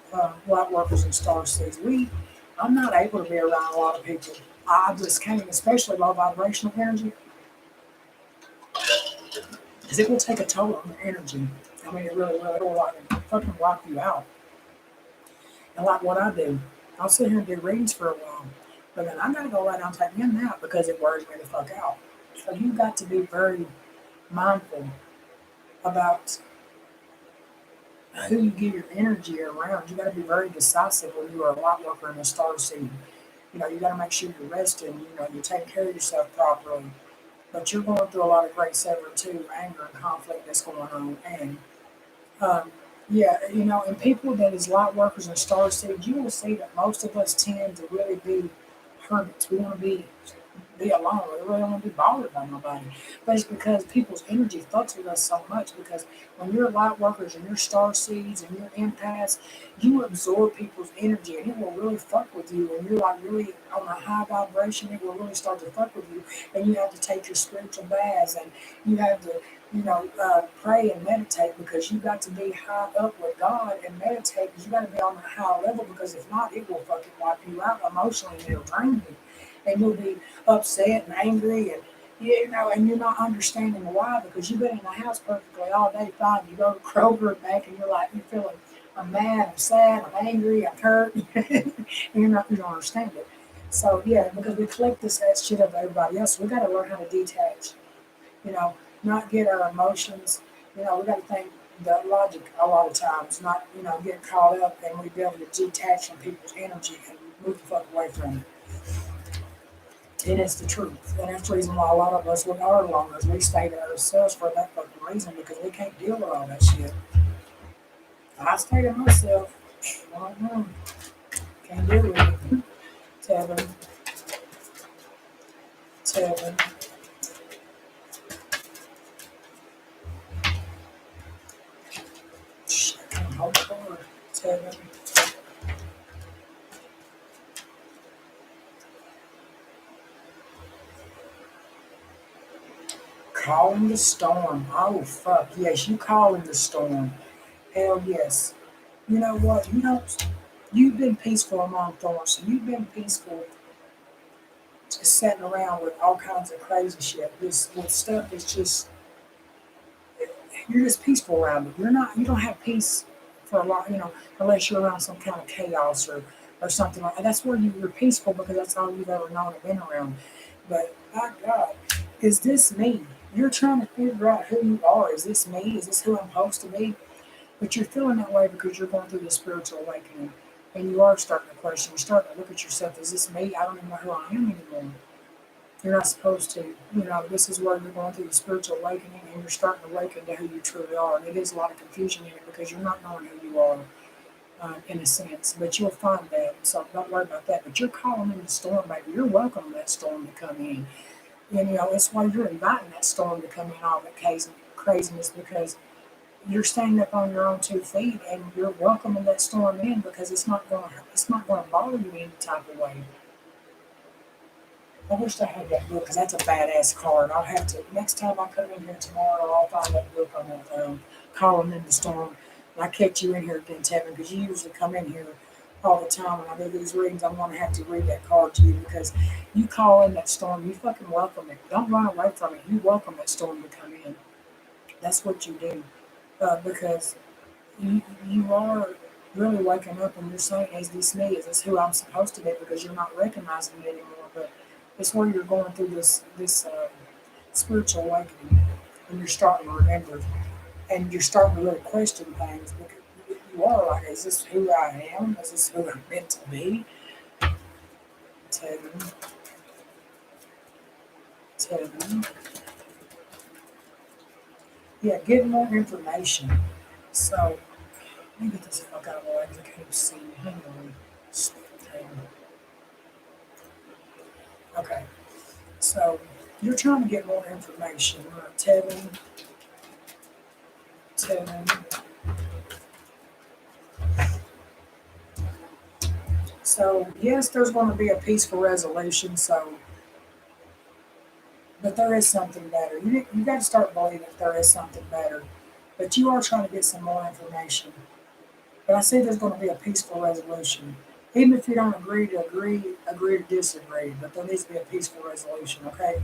light workers and star seeds. I'm not able to be around a lot of people. I just can't, especially low vibrational energy, because it will take a toll on your energy. I mean, it really will. It will fucking wipe you out. And like what I do, I'll sit here and do readings for a while. But then I gotta go right down and take me a nap because it wears me the fuck out. So you got to be very mindful about who you give your energy around. You got to be very decisive when you are a light worker in a star seed. You got to make sure you're resting. You're taking care of yourself properly. But you're going through a lot of great sever too, anger and conflict that's going on. And yeah, and people that is light workers and star seeds, you will see that most of us tend to really be hermits. We want to be alone. We really don't want to be bothered by nobody. But it's because people's energy fucks with us so much because when you're light workers and you're star seeds and you're empaths, you absorb people's energy and it will really fuck with you. When you're like really on a high vibration, it will really start to fuck with you. And you have to take your spiritual baths and you have to, pray and meditate because you got to be high up with God and meditate because you got to be on a high level because if not, it will fucking wipe you out emotionally and it'll drain you. And you'll be upset and angry and and you're not understanding why because you've been in the house perfectly all day fine. You go to Kroger and back and you're feeling I'm mad, I'm sad, I'm angry, I'm hurt and you don't understand it. So yeah, because we collect that shit of everybody else, we gotta learn how to detach, you know, not get our emotions, we gotta think the logic a lot of times, not, get caught up and we be able to detach from people's energy and move the fuck away from it. And it's the truth. And that's the reason why a lot of us with our loners, we stay to ourselves for that fucking reason because we can't deal with all that shit. I stay to myself. Can't deal with it. Tevin. Shit, I can't hold the door. Tevin. Calling the storm. Oh, fuck. Yes, you calling the storm. Hell yes. You know what? You've been peaceful among thorns. So you've been peaceful just sitting around with all kinds of crazy shit. This with stuff that's just, you're just peaceful around it. You don't have peace for a lot, unless you're around some kind of chaos or something like that. That's where you're peaceful because that's all you've ever known and been around. But my God, is this me? You're trying to figure out who you are. Is this me? Is this who I'm supposed to be? But you're feeling that way because you're going through the spiritual awakening. And you are starting to question. You're starting to look at yourself. Is this me? I don't even know who I am anymore. You're not supposed to. This is where you're going through the spiritual awakening and you're starting to awaken to who you truly are. And it is a lot of confusion in it because you're not knowing who you are in a sense. But you'll find that. So don't worry about that. But you're calling in the storm, baby. You're welcoming that storm to come in. And, it's why you're inviting that storm to come in, all that craziness, because you're standing up on your own 2 feet and you're welcoming that storm in because it's not going to bother you any type of way. I wish I had that book because that's a badass card. I'll have to next time I come in here tomorrow. I'll find that book on that calling in the storm. And I catch you in here again, Tevin, because you usually come in here all the time when I do these readings. I'm going to have to read that card to you because you call in that storm. You fucking welcome it. Don't run away from it. You welcome that storm to come in. That's what you do because you are really waking up and you're saying, is this me? Is this who I'm supposed to be? Because you're not recognizing it anymore. But it's where you're going through this spiritual awakening and you're starting to remember and you're starting to really question things because you are like, is this who I am? Is this who I'm meant to be? Tevin. Yeah, get more information. So, let me get this fuck out of the way because I can't even see. Hang on. Okay. So, you're trying to get more information. Tevin. So, yes, there's going to be a peaceful resolution. But there is something better. You got to start believing that there is something better. But you are trying to get some more information. But I see there's going to be a peaceful resolution. Even if you don't agree to disagree. But there needs to be a peaceful resolution, okay?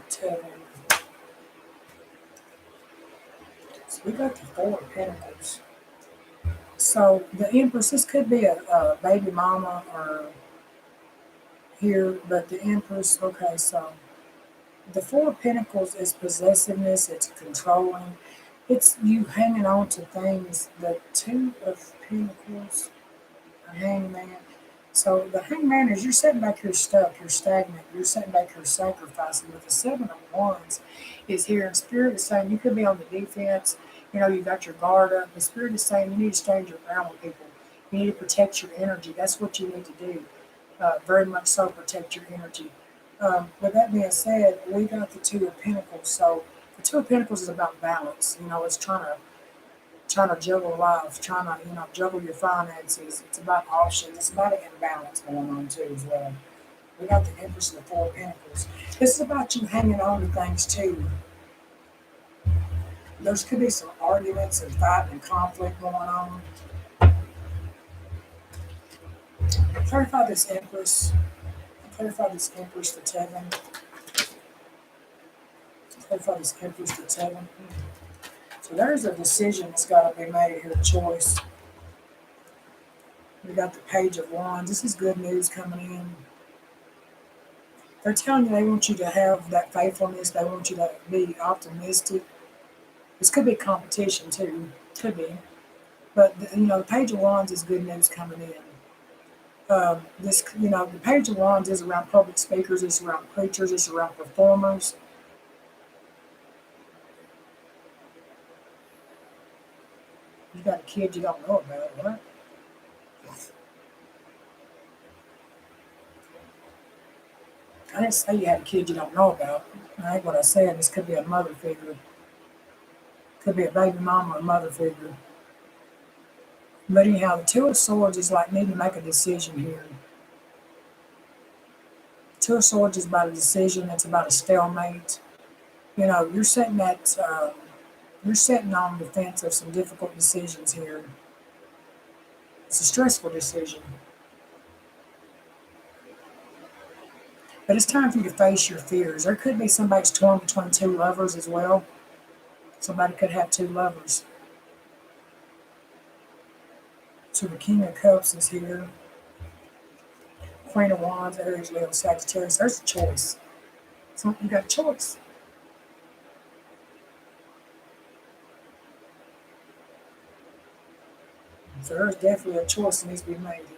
Tevin. We got the Four of Pentacles. So the Empress, this could be a baby mama or here, but the Empress, okay, so the Four of Pentacles is possessiveness, it's controlling, it's you hanging on to things. The Two of Pentacles, a hangman. So the hangman is you're sitting back here stuck, you're stagnant, you're sitting back here sacrificing. With the Seven of Wands is here, and Spirit is saying you could be on the defense. You know, you got your guard up. The Spirit is saying you need to stand your ground with people. You need to protect your energy. That's what you need to do. Very much so, protect your energy. With that being said, we got the Two of Pentacles. So the Two of Pentacles is about balance. You know, it's trying to juggle life, trying to, juggle your finances. It's about options. It's about an imbalance going on too as well. We got the Empress and the Four of Pentacles. This is about you hanging on to things too. There's could be some arguments and fight and conflict going on. Clarify this Empress. Clarify this Empress for Tevin. Clarify this Empress for Tevin. So there's a decision that's got to be made here, a choice. We got the Page of Wands. This is good news coming in. They're telling you they want you to have that faithfulness. They want you to be optimistic. This could be competition too. Could be. But, the Page of Wands is good news coming in. The Page of Wands is around public speakers. It's around preachers. It's around performers. You got a kid you don't know about, right? I didn't say you had a kid you don't know about. All right, what I said, this could be a mother figure. Could be a baby mama or mother figure. But anyhow, the Two of Swords is like needing to make a decision here. Two of Swords is about a decision. It's about a stalemate. You're sitting on the fence of some difficult decisions here. It's a stressful decision. But it's time for you to face your fears. There could be somebody's torn between two lovers as well. Somebody could have two lovers. So the King of Cups is here. Queen of Wands, Aries, Leo, Sagittarius. There's a choice. So you got a choice. So there's definitely a choice that needs to be made here.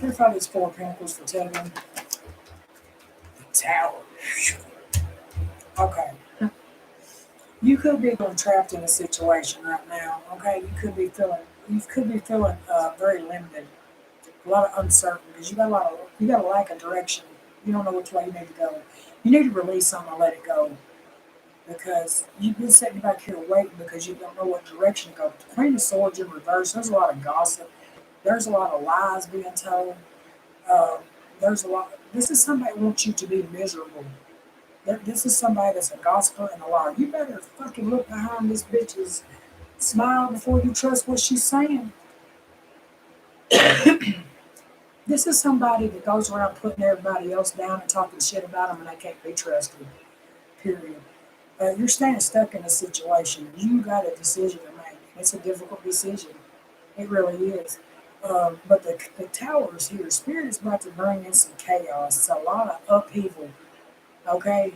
Let's find these Four Pentacles for Tevin. The Tower. Okay. You could be feeling trapped in a situation right now. Okay, you could be feeling very limited, a lot of uncertainty because you got a lack of direction. You don't know which way you need to go. You need to release something and let it go because you've been sitting back here waiting because you don't know what direction to go. The Queen of Swords in reverse. There's a lot of gossip. There's a lot of lies being told. There's a lot. This is somebody who wants you to be miserable. This is somebody that's a gossiper and a liar. You better fucking look behind this bitch's smile before you trust what she's saying. This is somebody that goes around putting everybody else down and talking shit about them and they can't be trusted. Period. You're staying stuck in a situation. You got a decision to make. It's a difficult decision. It really is. But the Tower is here. Spirit is about to bring in some chaos. It's a lot of upheaval. Okay?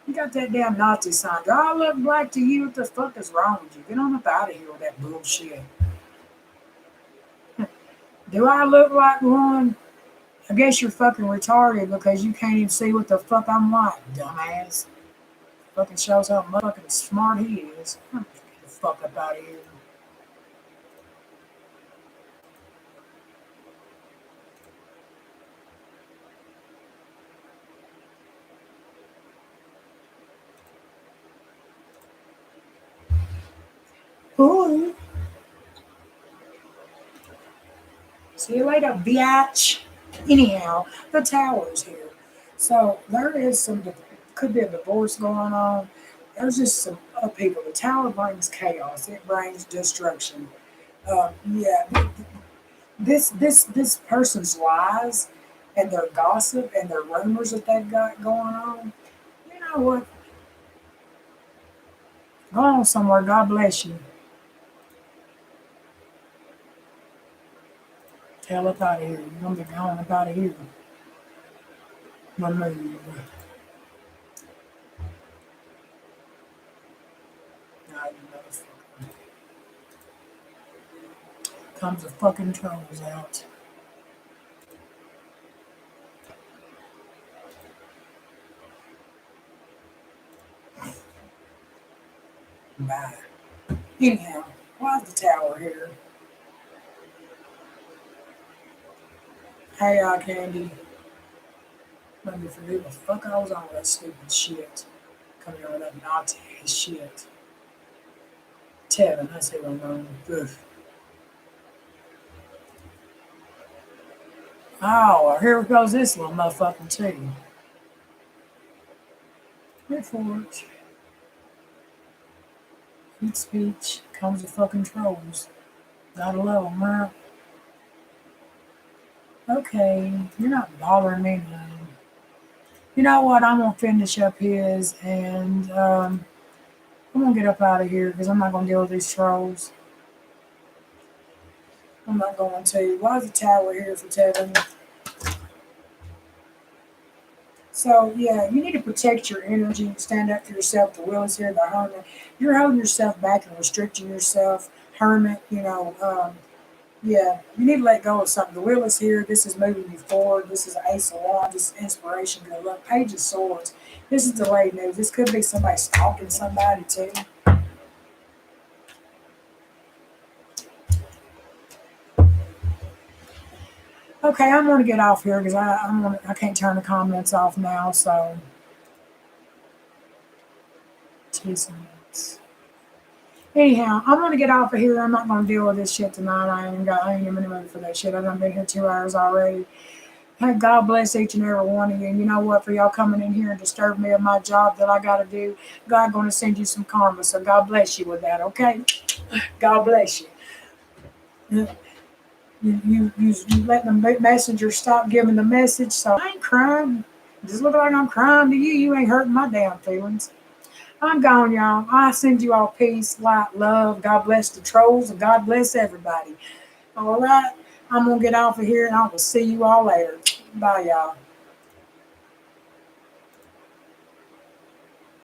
You got that damn Nazi sign. Do I look black to you? What the fuck is wrong with you? Get on up out of here with that bullshit. Do I look like one? I guess you're fucking retarded because you can't even see what the fuck I'm like, dumbass. Fucking shows how fucking smart he is. Get the fuck up out of here. Ooh. See you later, biatch. Anyhow, the Tower's here. So there is could be a divorce going on. There's just some upheaval. The Tower brings chaos. It brings destruction. Yeah, this person's lies and their gossip and their rumors that they've got going on. You know what? Go on somewhere. God bless you. Hell up out of here. You're gonna be gone up out of here. Remove. God, you motherfucker. Comes the fucking trolls out. Bye. Anyhow, why's the tower here? Hey, Candy. Let me forget the fuck I was on with that stupid shit. Coming over that Nazi shit. Tevin, that's who I'm on. Ugh. Oh, here goes this little motherfucker too. Here for it. Hate speech comes with fucking trolls. Gotta love them, huh? Okay, you're not bothering me none. You know what? I'm gonna finish up his and I'm gonna get up out of here because I'm not gonna deal with these trolls. I'm not going to. Why is the tower here for Tevin? So yeah, you need to protect your energy, stand up for yourself. The will is here, the hermit. You're holding yourself back and restricting yourself. Hermit, yeah, you need to let go of something. The will is here. This is moving you forward. This is Ace of Wands. This is inspiration. Good luck. Page of Swords. This is delayed news. This could be somebody stalking somebody too. Okay, I'm gonna get off here because I can't turn the comments off now. So, 2 minutes. Anyhow, I'm gonna get off of here. I'm not gonna deal with this shit tonight. I ain't even in the mood for that shit. I've done been here 2 hours already. Hey, God bless each and every one of you. And you know what? For y'all coming in here and disturbing me of my job that I gotta do, God gonna send you some karma. So God bless you with that. Okay? God bless you. You let the messenger stop giving the message. So I ain't crying. Just look like I'm crying to you. You ain't hurting my damn feelings. I'm gone, y'all. I send you all peace, light, love. God bless the trolls and God bless everybody. All right. I'm going to get off of here and I will see you all later. Bye, y'all.